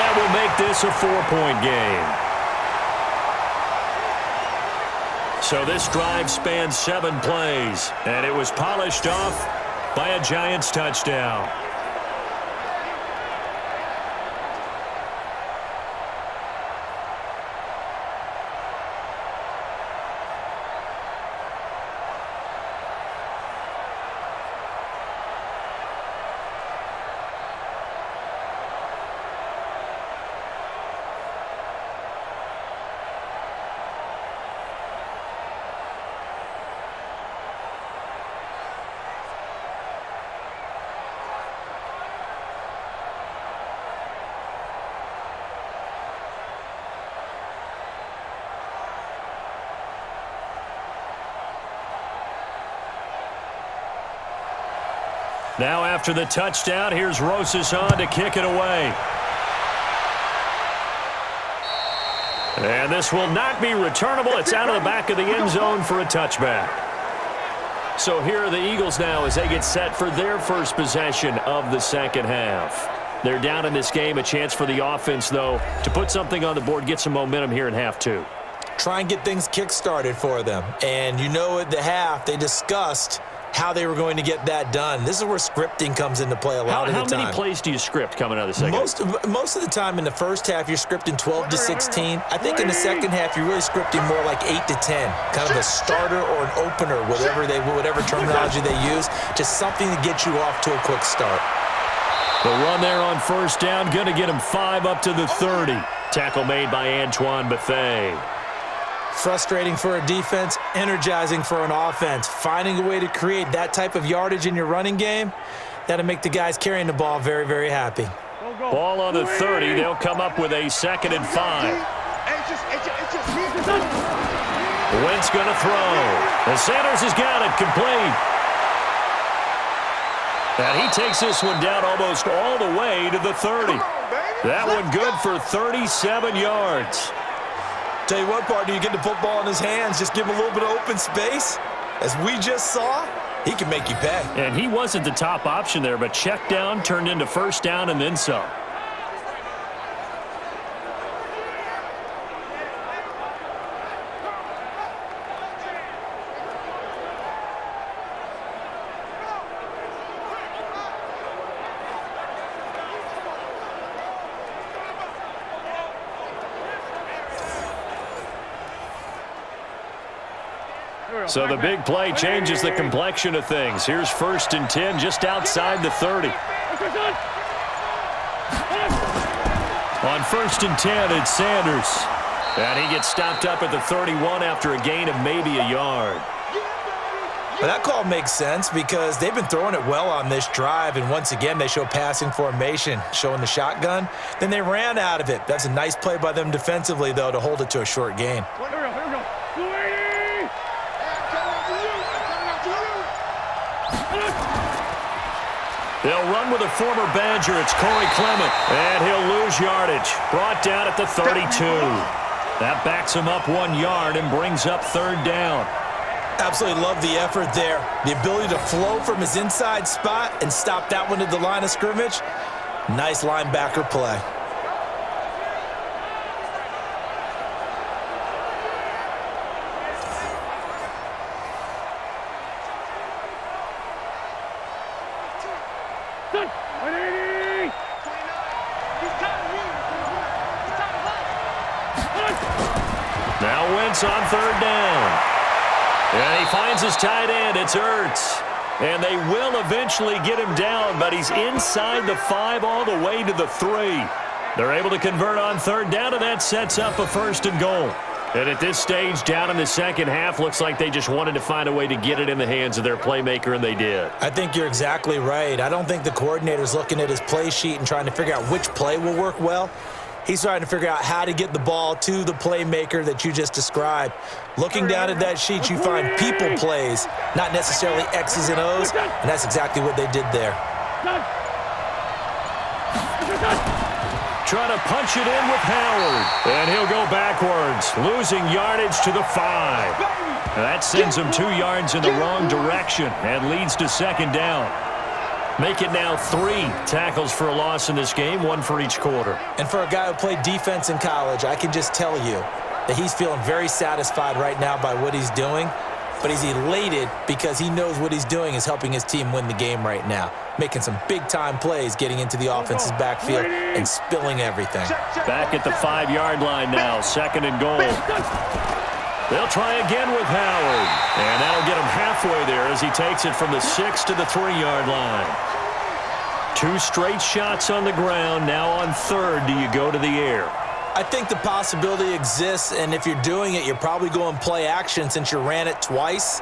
that will make this a 4-point game. So this drive spans 7 plays, and it was polished off by a Giants touchdown. Now after the touchdown, here's Rosas on to kick it away. And this will not be returnable. It's out of the back of the end zone for a touchback. So here are the Eagles now as they get set for their first possession of the second half. They're down in this game. A chance for the offense, though, to put something on the board, get some momentum here in half 2. Try and get things kick-started for them. And you know at the half, they discussed how they were going to get that done. This is where scripting comes into play a lot of the time. How many plays do you script coming out of the second? Most of the time in the first half, you're scripting 12 to 16. I think in the second half, you're really scripting more like 8 to 10. Kind of a starter or an opener, whatever terminology they use. Just something to get you off to a quick start. The run there on first down, going to get him 5 up to the 30. Tackle made by Antoine Bethea. Frustrating for a defense, energizing for an offense. Finding a way to create that type of yardage in your running game, that'll make the guys carrying the ball very, very happy. Ball on the 30. They'll come up with a 2nd and 5. Wentz going to throw. And Sanders has got it complete. And he takes this one down almost all the way to the 30. That one good for 37 yards. Tell you what, partner, you get the football in his hands, just give him a little bit of open space. As we just saw, he can make you pay. And he wasn't the top option there, but check down turned into first down and then some. So the big play changes the complexion of things. Here's 1st and 10 just outside the 30. On 1st and 10, it's Sanders. And he gets stopped up at the 31 after a gain of maybe a yard. Well, that call makes sense because they've been throwing it well on this drive, and once again they show passing formation, showing the shotgun. Then they ran out of it. That's a nice play by them defensively, though, to hold it to a short gain. They'll run with a former Badger. It's Corey Clement, and he'll lose yardage. Brought down at the 32. That backs him up 1 yard and brings up 3rd down. Absolutely love the effort there. The ability to flow from his inside spot and stop that one at the line of scrimmage. Nice linebacker play. Now Wentz on 3rd down. And he finds his tight end. It's Ertz. And they will eventually get him down, but he's inside the 5 all the way to the 3. They're able to convert on 3rd down, and that sets up a 1st and goal. And at this stage, down in the second half, looks like they just wanted to find a way to get it in the hands of their playmaker, and they did. I think you're exactly right. I don't think the coordinator's looking at his play sheet and trying to figure out which play will work well. He's trying to figure out how to get the ball to the playmaker that you just described. Looking down at that sheet, you find people plays, not necessarily X's and O's, and that's exactly what they did there. Trying to punch it in with Howard. And he'll go backwards, losing yardage to the 5. That sends him 2 yards in the wrong direction and leads to second down. Make it now 3 tackles for a loss in this game, 1 for each quarter. And for a guy who played defense in college, I can just tell you that he's feeling very satisfied right now by what he's doing, but he's elated because he knows what he's doing is helping his team win the game right now, making some big-time plays, getting into the offense's backfield and spilling everything. Back at the 5-yard line now, 2nd and goal. They'll try again with Howard, and that'll get him halfway there as he takes it from the 6 to the 3-yard line. 2 straight shots on the ground. Now on 3rd, do you go to the air? I think the possibility exists, and if you're doing it, you're probably going play action since you ran it twice.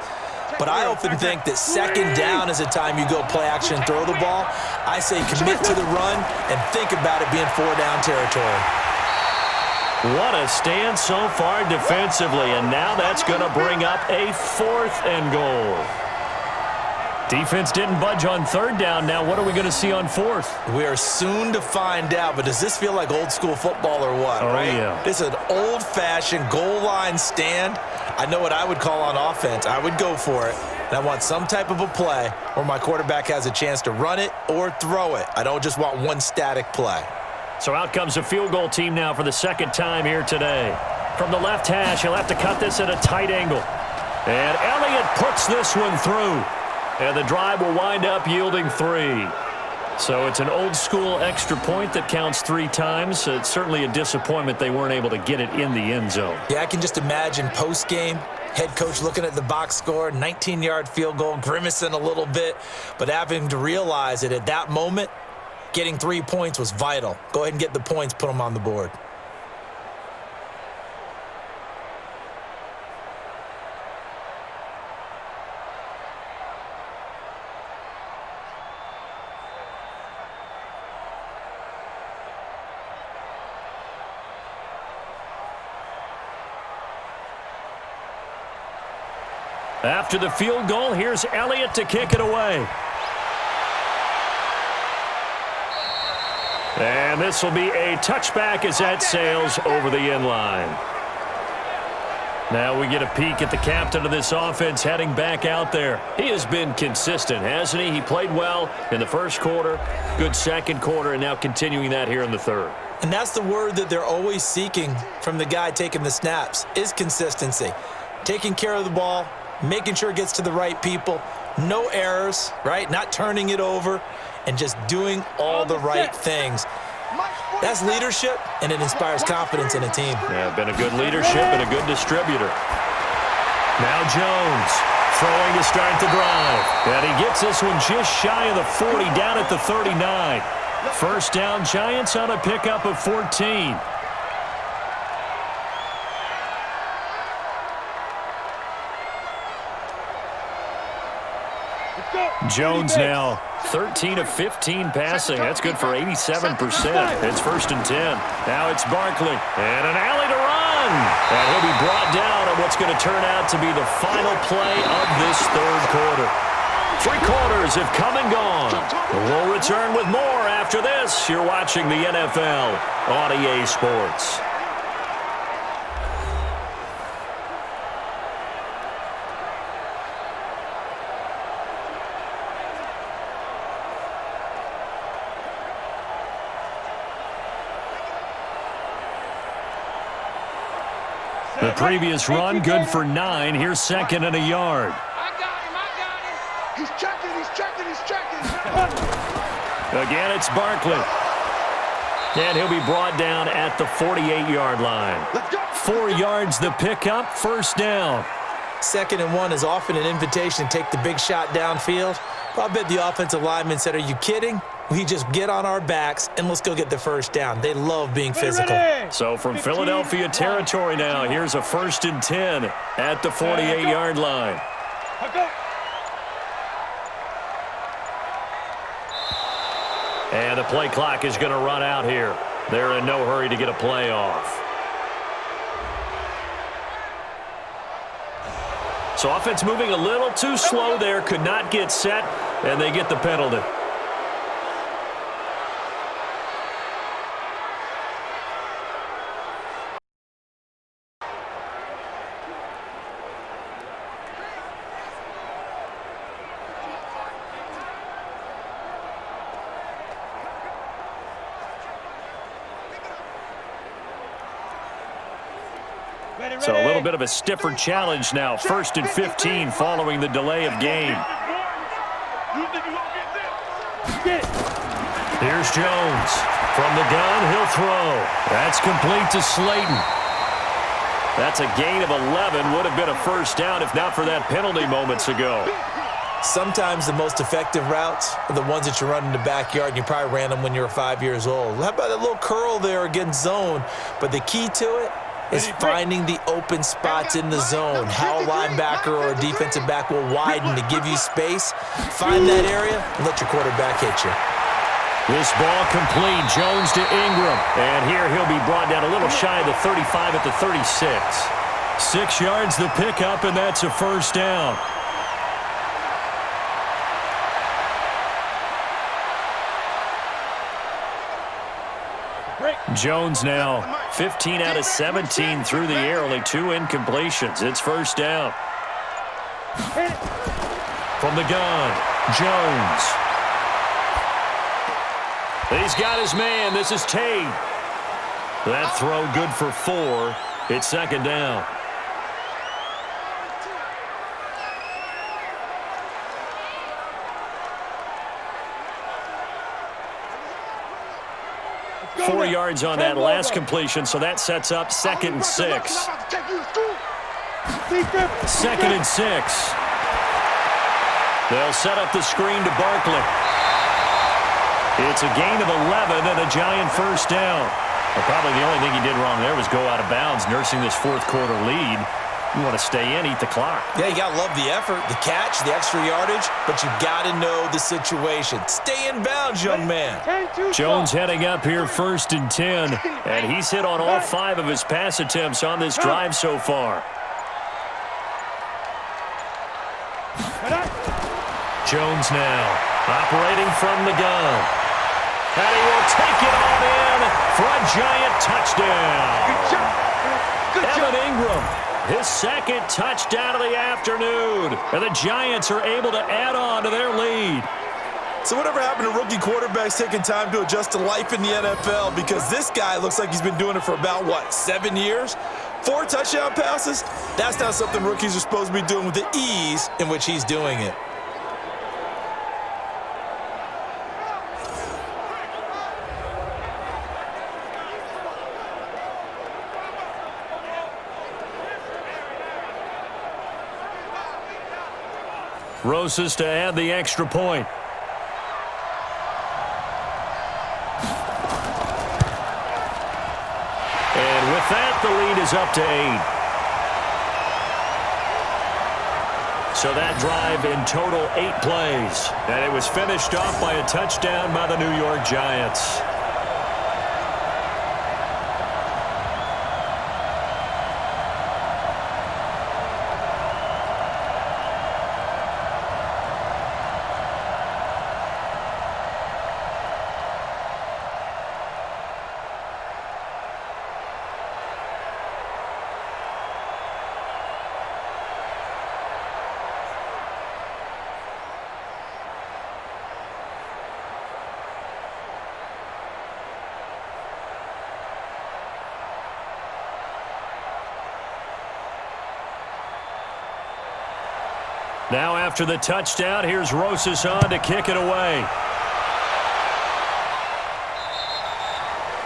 But I often think that 2nd down is a time you go play action and throw the ball. I say commit to the run and think about it being 4-down territory. What a stand so far defensively, and now that's going to bring up a 4th and goal. Defense didn't budge on 3rd down. Now what are we going to see on 4th? We are soon to find out, but does this feel like old school football or what, right? Yeah. This is an old-fashioned goal line stand. I know what I would call on offense. I would go for it, and I want some type of a play where my quarterback has a chance to run it or throw it. I don't just want one static play. So out comes a field goal team now for the 2nd time here today. From the left hash, he'll have to cut this at a tight angle. And Elliott puts this one through. And the drive will wind up yielding 3. So it's an old-school extra point that counts 3 times. It's certainly a disappointment they weren't able to get it in the end zone. Yeah, I can just imagine post-game, head coach looking at the box score, 19-yard field goal, grimacing a little bit, but having to realize that at that moment, getting 3 points was vital. Go ahead and get the points, put them on the board. After the field goal, here's Elliott to kick it away. And this will be a touchback as that sails over the end line. Now we get a peek at the captain of this offense heading back out there. He has been consistent, hasn't he? He played well in the 1st quarter, good 2nd quarter, and now continuing that here in the 3rd. And that's the word that they're always seeking from the guy taking the snaps, is consistency. Taking care of the ball, making sure it gets to the right people, no errors, right? Not turning it over, and just doing all the right things. That's leadership, and it inspires confidence in a team. Yeah, been a good leadership and a good distributor. Now Jones throwing to start the drive. And he gets this one just shy of the 40, down at the 39. 1st down, Giants on a pickup of 14. Jones now 13 of 15 passing. That's good for 87%. It's 1st and 10. Now it's Barkley. And an alley to run. And he'll be brought down on what's going to turn out to be the final play of this 3rd quarter. 3 quarters have come and gone. We'll return with more after this. You're watching the NFL on EA Sports. The previous run, good for 9. Here's 2nd and a yard. I got him. He's checking. Again, it's Barkley. And he'll be brought down at the 48-yard line. 4 yards the pickup, 1st down. 2nd and 1 is often an invitation to take the big shot downfield. Well, I bet the offensive lineman said, are you kidding? We just get on our backs and let's go get the 1st down. They love being physical. So from Philadelphia territory now, here's a 1st and 10 at the 48-yard line. And the play clock is going to run out here. They're in no hurry to get a play off. So offense moving a little too slow there, could not get set, and they get the penalty. So a little bit of a stiffer challenge now. 1st and 15 following the delay of game. Here's Jones. From the gun, he'll throw. That's complete to Slayton. That's a gain of 11. Would have been a first down if not for that penalty moments ago. Sometimes the most effective routes are the ones that you run in the backyard, and you probably ran them when you were 5 years old. How about that little curl there against zone? But the key to it is finding the open spots in the zone. How a linebacker or a defensive back will widen to give you space. Find that area and let your quarterback hit you. This ball complete. Jones to Ingram. And here he'll be brought down a little shy of the 35 at the 36. 6 yards the pickup, and that's a first down. Jones now 15 out of 17 through the air, only 2 incompletions. It's first down. From the gun, Jones. He's got his man. This is Tate. That throw good for 4. It's second down. Go 4 yards on that last completion, so that sets up 2nd and 6. 2nd and 6. They'll set up the screen to Barkley. It's a gain of 11 and a Giant first down. Well, probably the only thing he did wrong there was go out of bounds, nursing this 4th quarter lead. You want to stay in, eat the clock. Yeah, you got to love the effort, the catch, the extra yardage, but you got to know the situation. Stay in bounds, young man. Jones heading up here 1st and 10, and he's hit on all 5 of his pass attempts on this drive so far. Jones now operating from the gun. And he will take it on in for a Giant touchdown. Evan Ingram, his 2nd touchdown of the afternoon. And the Giants are able to add on to their lead. So whatever happened to rookie quarterbacks taking time to adjust to life in the NFL? Because this guy looks like he's been doing it for about, 7 years? 4 touchdown passes? That's not something rookies are supposed to be doing with the ease in which he's doing it. Rosas to add the extra point. And with that, the lead is up to 8. So that drive in total 8 plays. And it was finished off by a touchdown by the New York Giants. Now after the touchdown, here's Rosas on to kick it away.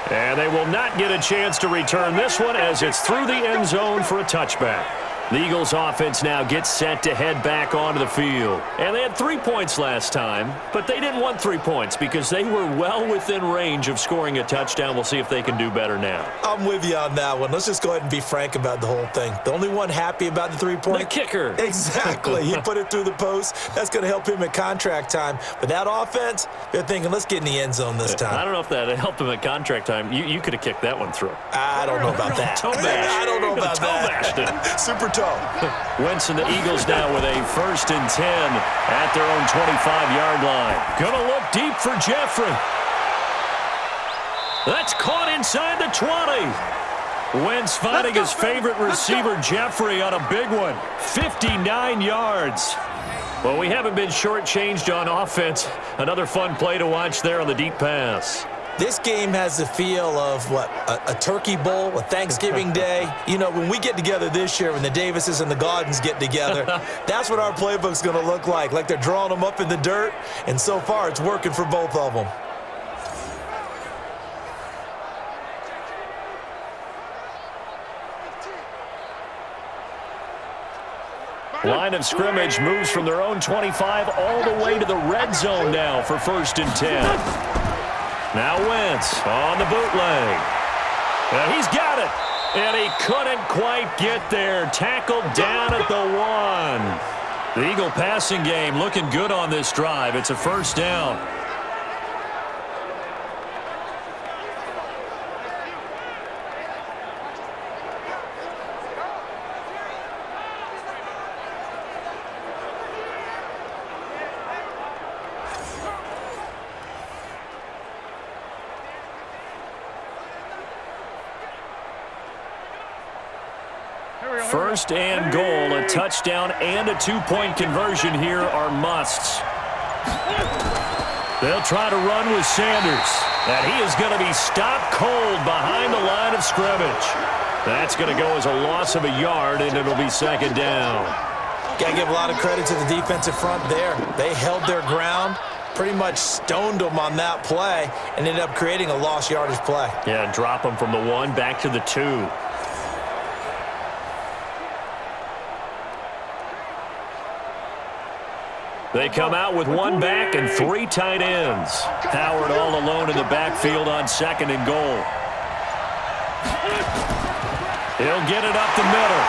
And they will not get a chance to return this one as it's through the end zone for a touchback. The Eagles offense now gets set to head back onto the field. And they had 3 points last time, but they didn't want 3 points because they were well within range of scoring a touchdown. We'll see if they can do better now. I'm with you on that one. Let's just go ahead and be frank about the whole thing. The only one happy about the 3-point? The kicker. Exactly. He put it through the post. That's going to help him at contract time. But that offense, they're thinking, let's get in the end zone this time. I don't know if that helped him at contract time. You could have kicked that one through. I don't know about that. Toe bash. I don't know about that. Super toe. Wentz and the Eagles now with a 1st and 10 at their own 25-yard line. Gonna look deep for Jeffrey. That's caught inside the 20. Wentz finding his favorite receiver, Jeffrey, on a big one. 59 yards. Well, we haven't been shortchanged on offense. Another fun play to watch there on the deep pass. This game has the feel of, a turkey bowl, a Thanksgiving day. You know, when we get together this year, when the Davises and the Gaudens get together, that's what our playbook's going to look like they're drawing them up in the dirt, and so far it's working for both of them. Line of scrimmage moves from their own 25 all the way to the red zone now for 1st and 10. Now Wentz on the bootleg. And he's got it. And he couldn't quite get there. Tackled down at the 1. The Eagle passing game looking good on this drive. It's a 1st down. First and goal, a touchdown and a 2-point conversion here are musts. They'll try to run with Sanders, and he is going to be stopped cold behind the line of scrimmage. That's going to go as a loss of a yard, and it'll be 2nd down. Got to give a lot of credit to the defensive front there. They held their ground, pretty much stoned them on that play, and ended up creating a lost yardage play. Yeah, drop them from the 1 back to the 2. They come out with 1 back and 3 tight ends. Howard all alone in the backfield on 2nd and goal. He'll get it up the middle.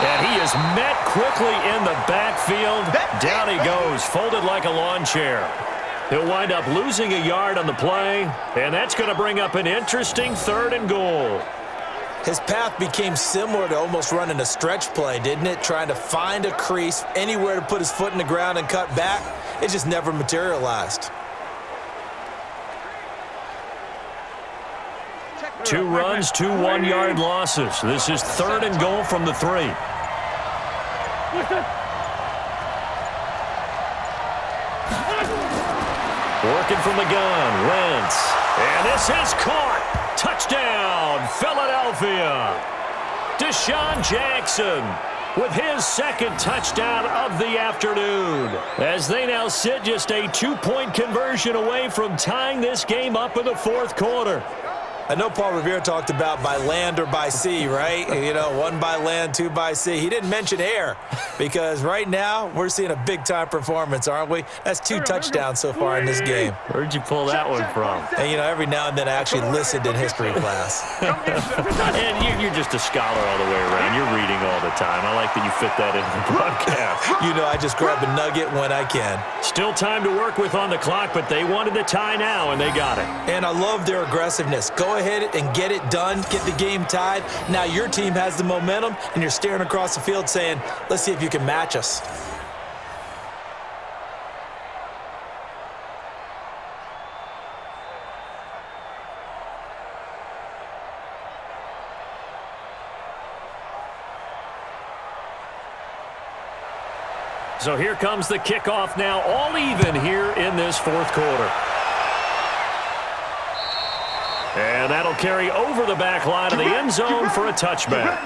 And he is met quickly in the backfield. Down he goes, folded like a lawn chair. He'll wind up losing a yard on the play, and that's going to bring up an interesting 3rd and goal. His path became similar to almost running a stretch play, didn't it? Trying to find a crease, anywhere to put his foot in the ground and cut back. It just never materialized. 2 runs, 2 one-yard losses. This is 3rd and goal from the 3. Working from the gun, Wentz. And this is caught. Touchdown, Philadelphia. Deshaun Jackson with his 2nd touchdown of the afternoon, as they now sit just a 2-point conversion away from tying this game up in the 4th quarter. I know Paul Revere talked about by land or by sea, right? You know, 1 by land, 2 by sea. He didn't mention air because right now we're seeing a big-time performance, aren't we? That's 2 touchdowns so far in this game. Where'd you pull that one from? And, you know, every now and then I actually listened in history class. And you're just a scholar all the way around. You're reading all the time. I like that you fit that into the broadcast. You know, I just grab a nugget when I can. Still time to work with on the clock, but they wanted the tie now, and they got it. And I love their aggressiveness. Go ahead and get it done, get the game tied. Now your team has the momentum, and you're staring across the field saying, let's see if you can match us. So here comes the kickoff now, all even here in this 4th quarter. And that'll carry over the back line of the end zone for a touchback.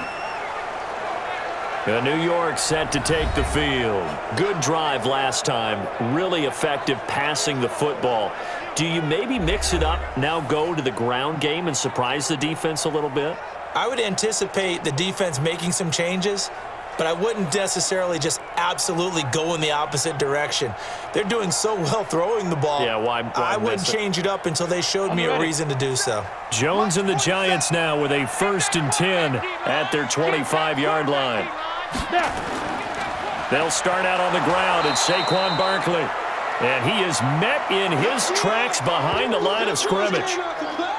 New York set to take the field. Good drive last time. Really effective passing the football. Do you maybe mix it up, now go to the ground game and surprise the defense a little bit? I would anticipate the defense making some changes. but I wouldn't necessarily just absolutely go in the opposite direction. They're doing so well throwing the ball. Yeah, why I wouldn't change it up until they showed me a reason to do so. Jones and the Giants now with a 1st and 10 at their 25-yard line. They'll start out on the ground at Saquon Barkley. And he is met in his tracks behind the line of scrimmage.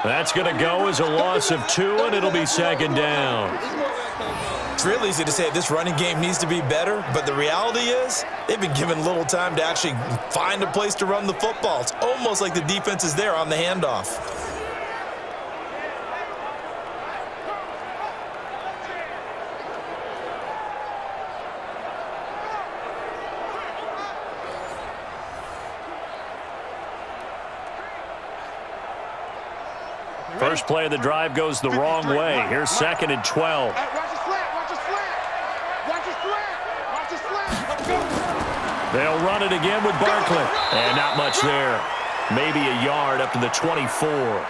That's going to go as a loss of 2, and it'll be 2nd down. It's real easy to say this running game needs to be better, but the reality is they've been given little time to actually find a place to run the football. It's almost like the defense is there on the handoff. First play of the drive goes the wrong way. Here's 2nd and 12. Watch the slant, watch the slant. Watch the slant, watch the slant. Let's go. They'll run it again with Barkley. And not much there. Maybe a yard up to the 24.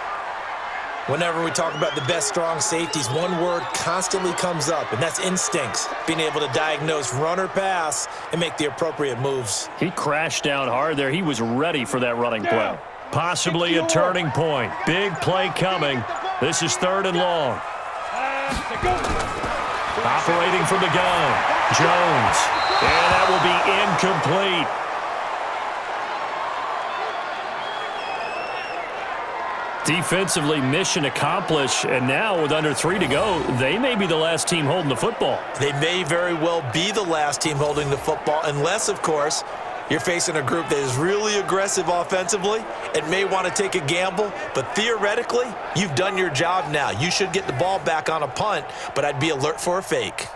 Whenever we talk about the best strong safeties, one word constantly comes up, and that's instincts. Being able to diagnose run or pass and make the appropriate moves. He crashed down hard there. He was ready for that running play. Possibly a turning point. Big play coming. This is 3rd and long. Operating from the gun. Jones. And that will be incomplete. Defensively, mission accomplished. And now with under 3 to go, they may be the last team holding the football. They may very well be the last team holding the football, unless, of course, you're facing a group that is really aggressive offensively and may want to take a gamble, but theoretically, you've done your job now. You should get the ball back on a punt, but I'd be alert for a fake.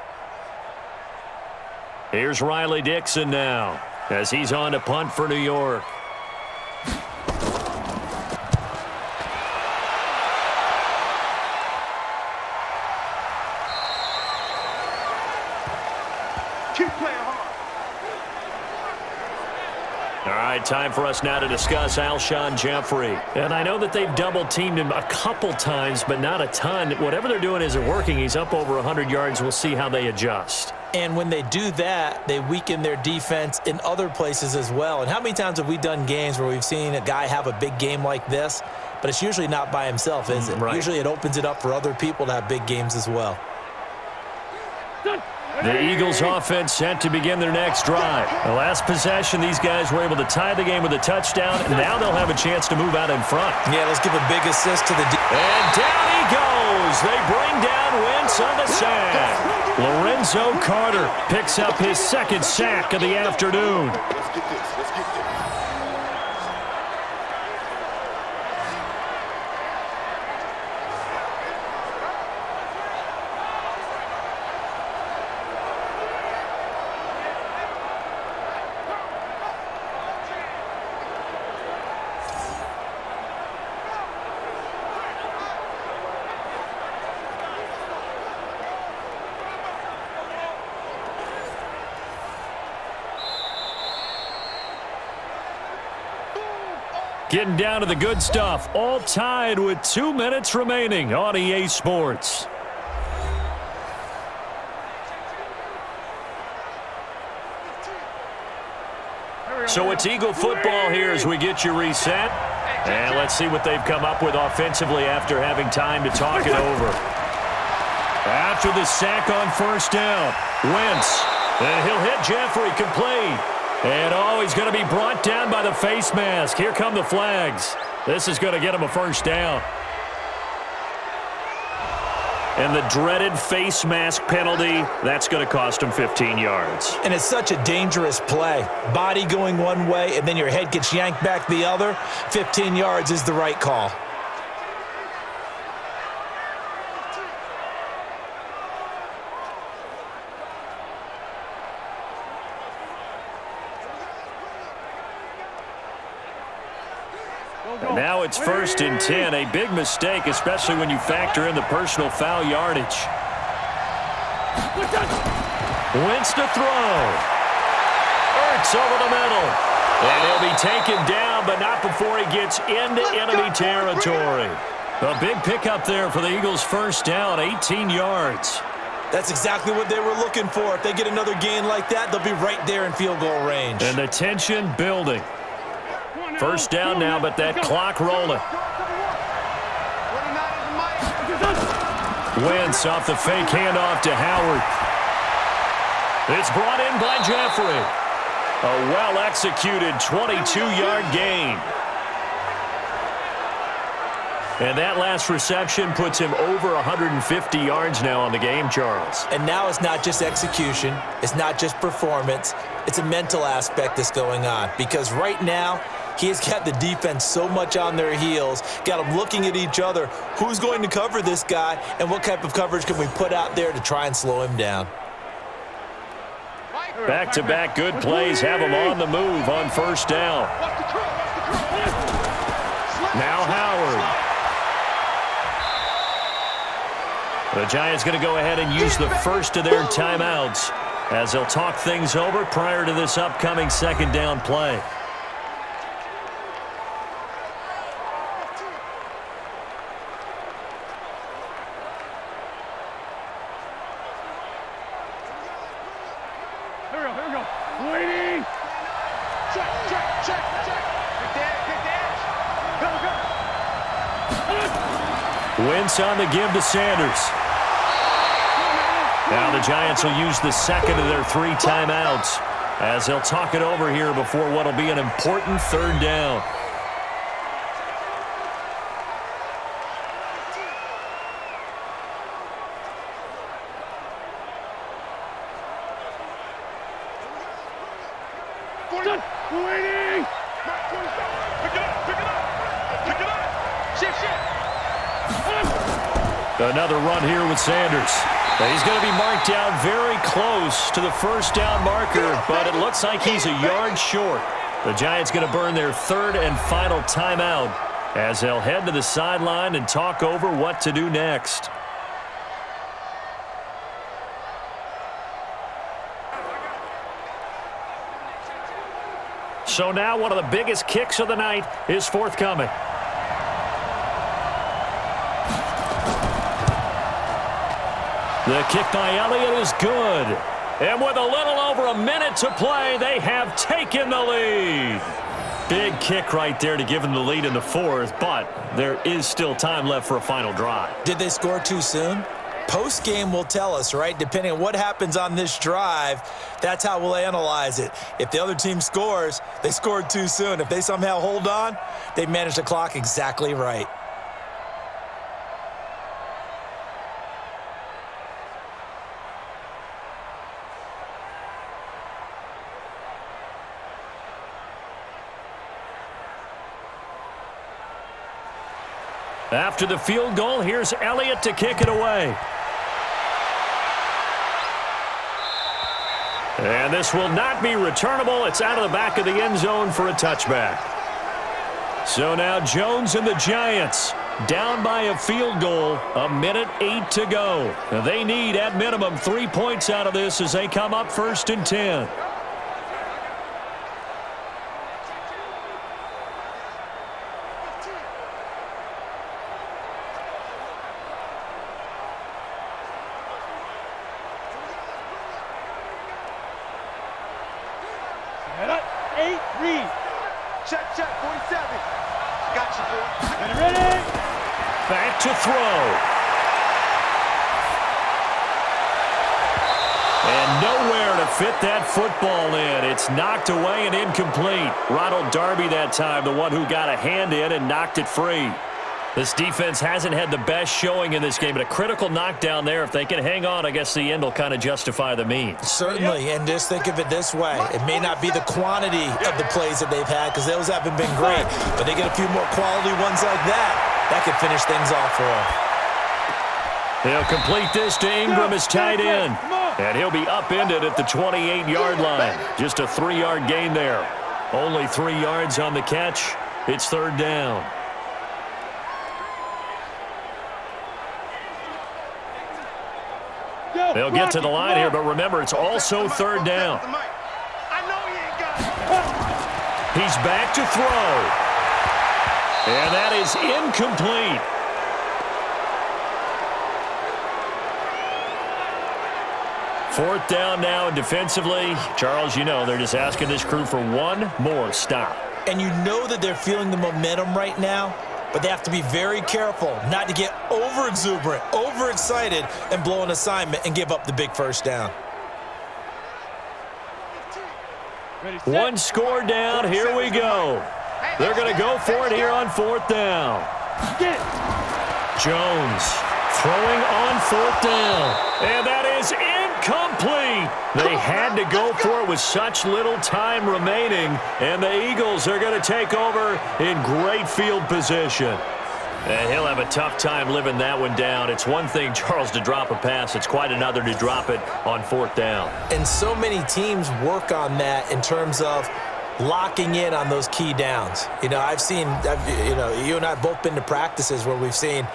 Here's Riley Dixon now as he's on to punt for New York. Keep playing hard. All right, time for us now to discuss Alshon Jeffrey. And I know that they've double-teamed him a couple times, but not a ton. Whatever they're doing isn't working. He's up over 100 yards. We'll see how they adjust. And when they do that, they weaken their defense in other places as well. And how many times have we done games where we've seen a guy have a big game like this, but it's usually not by himself, is it? Right. Usually it opens it up for other people to have big games as well. The Eagles offense set to begin their next drive. The last possession, these guys were able to tie the game with a touchdown, and now they'll have a chance to move out in front. Yeah, let's give a big assist to the And down he goes. They bring down Wentz on the sack. Lorenzo Carter picks up his 2nd sack of the afternoon. Let's get this. Let's get this. Getting down to the good stuff. All tied with 2 minutes remaining on EA Sports. So it's Eagle football here as we get you reset. And let's see what they've come up with offensively after having time to talk it over. After the sack on 1st down, Wentz. And he'll hit Jeffrey complete. And he's going to be brought down by the face mask. Here come the flags. This is going to get him a 1st down. And the dreaded face mask penalty, that's going to cost him 15 yards. And it's such a dangerous play. Body going one way, and then your head gets yanked back the other. 15 yards is the right call. And now it's 1st and 10, a big mistake, especially when you factor in the personal foul yardage. Wentz to throw. Ertz over the middle. And he'll be taken down, but not before he gets into enemy territory. A big pickup there for the Eagles' 1st down, 18 yards. That's exactly what they were looking for. If they get another gain like that, they'll be right there in field goal range. And the tension building. First down now, but that clock rolling. Wentz off the fake handoff to Howard. It's brought in by Jeffrey. A well-executed 22-yard gain. And that last reception puts him over 150 yards now on the game, Charles. And now it's not just execution. It's not just performance. It's a mental aspect that's going on. Because right now, he has got the defense so much on their heels, got them looking at each other. Who's going to cover this guy, and what type of coverage can we put out there to try and slow him down? Back-to-back good plays have him on the move on first down. Now Howard. The Giants going to go ahead and use the first of their timeouts as they'll talk things over prior to this upcoming second down play. Here we go. Waiting. Check. Pick the edge. Go. Wentz on the give to Sanders. Now the Giants will use the second of their 3 timeouts as they'll talk it over here before what will be an important third down. Waiting. Pick it up. Shift. Another run here with Sanders. He's going to be marked down very close to the first down marker, but it looks like he's a yard short. The Giants going to burn their third and final timeout as they'll head to the sideline and talk over what to do next. So now one of the biggest kicks of the night is forthcoming. The kick by Elliott is good. And with a little over a minute to play, they have taken the lead. Big kick right there to give them the lead in the fourth, but there is still time left for a final drive. Did they score too soon? Post-game will tell us, right? Depending on what happens on this drive, that's how we'll analyze it. If the other team scores, they scored too soon. If they somehow hold on, they managed the clock exactly right. After the field goal, here's Elliott to kick it away. And this will not be returnable. It's out of the back of the end zone for a touchback. So now Jones and the Giants down by a field goal, 1:08 to go. Now they need at minimum 3 points out of this as they come up 1st and 10. Check, 47. Got you, boy. Ready? Back to throw. And nowhere to fit that football in. It's knocked away and incomplete. Ronald Darby that time, the one who got a hand in and knocked it free. This defense hasn't had the best showing in this game, but a critical knockdown there. If they can hang on, I guess the end will kind of justify the means. Certainly, and just think of it this way. It may not be the quantity of the plays that they've had because those haven't been great, but they get a few more quality ones like that. That could finish things off for them. He'll complete this to Ingram as tight end, and he'll be upended at the 28-yard line. Just a 3-yard gain there. Only 3 yards on the catch. It's third down. They'll get to the line here, but remember, it's also third down. He's back to throw. And that is incomplete. Fourth down now, and defensively, Charles, you know, they're just asking this crew for one more stop. And you know that they're feeling the momentum right now, but they have to be very careful not to get over-exuberant, over-excited, and blow an assignment and give up the big first down. One score down, here we go. They're going to go for it here on fourth down. Jones throwing on fourth down, and that is incomplete. They had to go for it with such little time remaining, and the Eagles are going to take over in great field position. And he'll have a tough time living that one down. It's one thing, Charles, to drop a pass. It's quite another to drop it on fourth down. And so many teams work on that in terms of locking in on those key downs. You know, you and I have both been to practices where we've seen,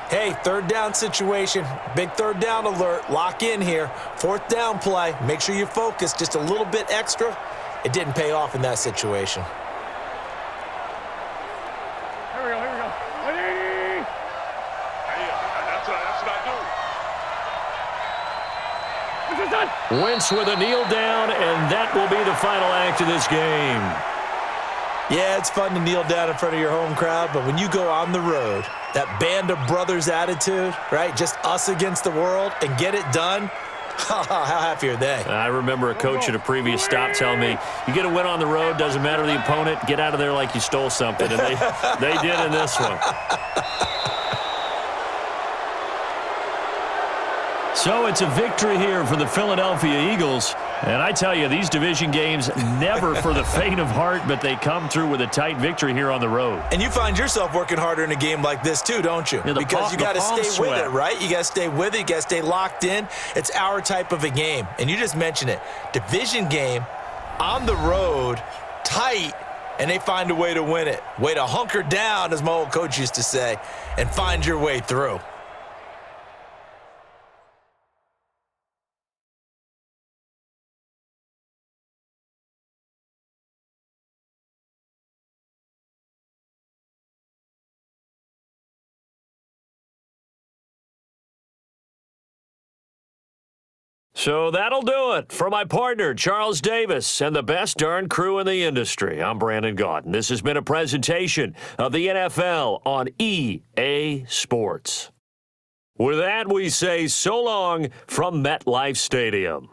hey, third down situation, big third down alert, lock in here, fourth down play, make sure you focus just a little bit extra. It didn't pay off in that situation. Here we go. That's what I do. This is done. Wentz with a kneel down, and that will be the final act of this game. Yeah, it's fun to kneel down in front of your home crowd, but when you go on the road, that band of brothers attitude, right, just us against the world, and get it done, how happy are they? I remember a coach at a previous stop telling me, you get a win on the road, doesn't matter the opponent, get out of there like you stole something, and they did in this one. So it's a victory here for the Philadelphia Eagles. And I tell you, these division games never for the faint of heart, but they come through with a tight victory here on the road. And you find yourself working harder in a game like this too, don't you? Yeah, because you got to stay with it, right? You got to stay with it. You got to stay locked in. It's our type of a game. And you just mentioned it. Division game, on the road, tight, and they find a way to win it. Way to hunker down, as my old coach used to say, and find your way through. So that'll do it for my partner, Charles Davis, and the best darn crew in the industry. I'm Brandon Gaudin. This has been a presentation of the NFL on EA Sports. With that, we say so long from MetLife Stadium.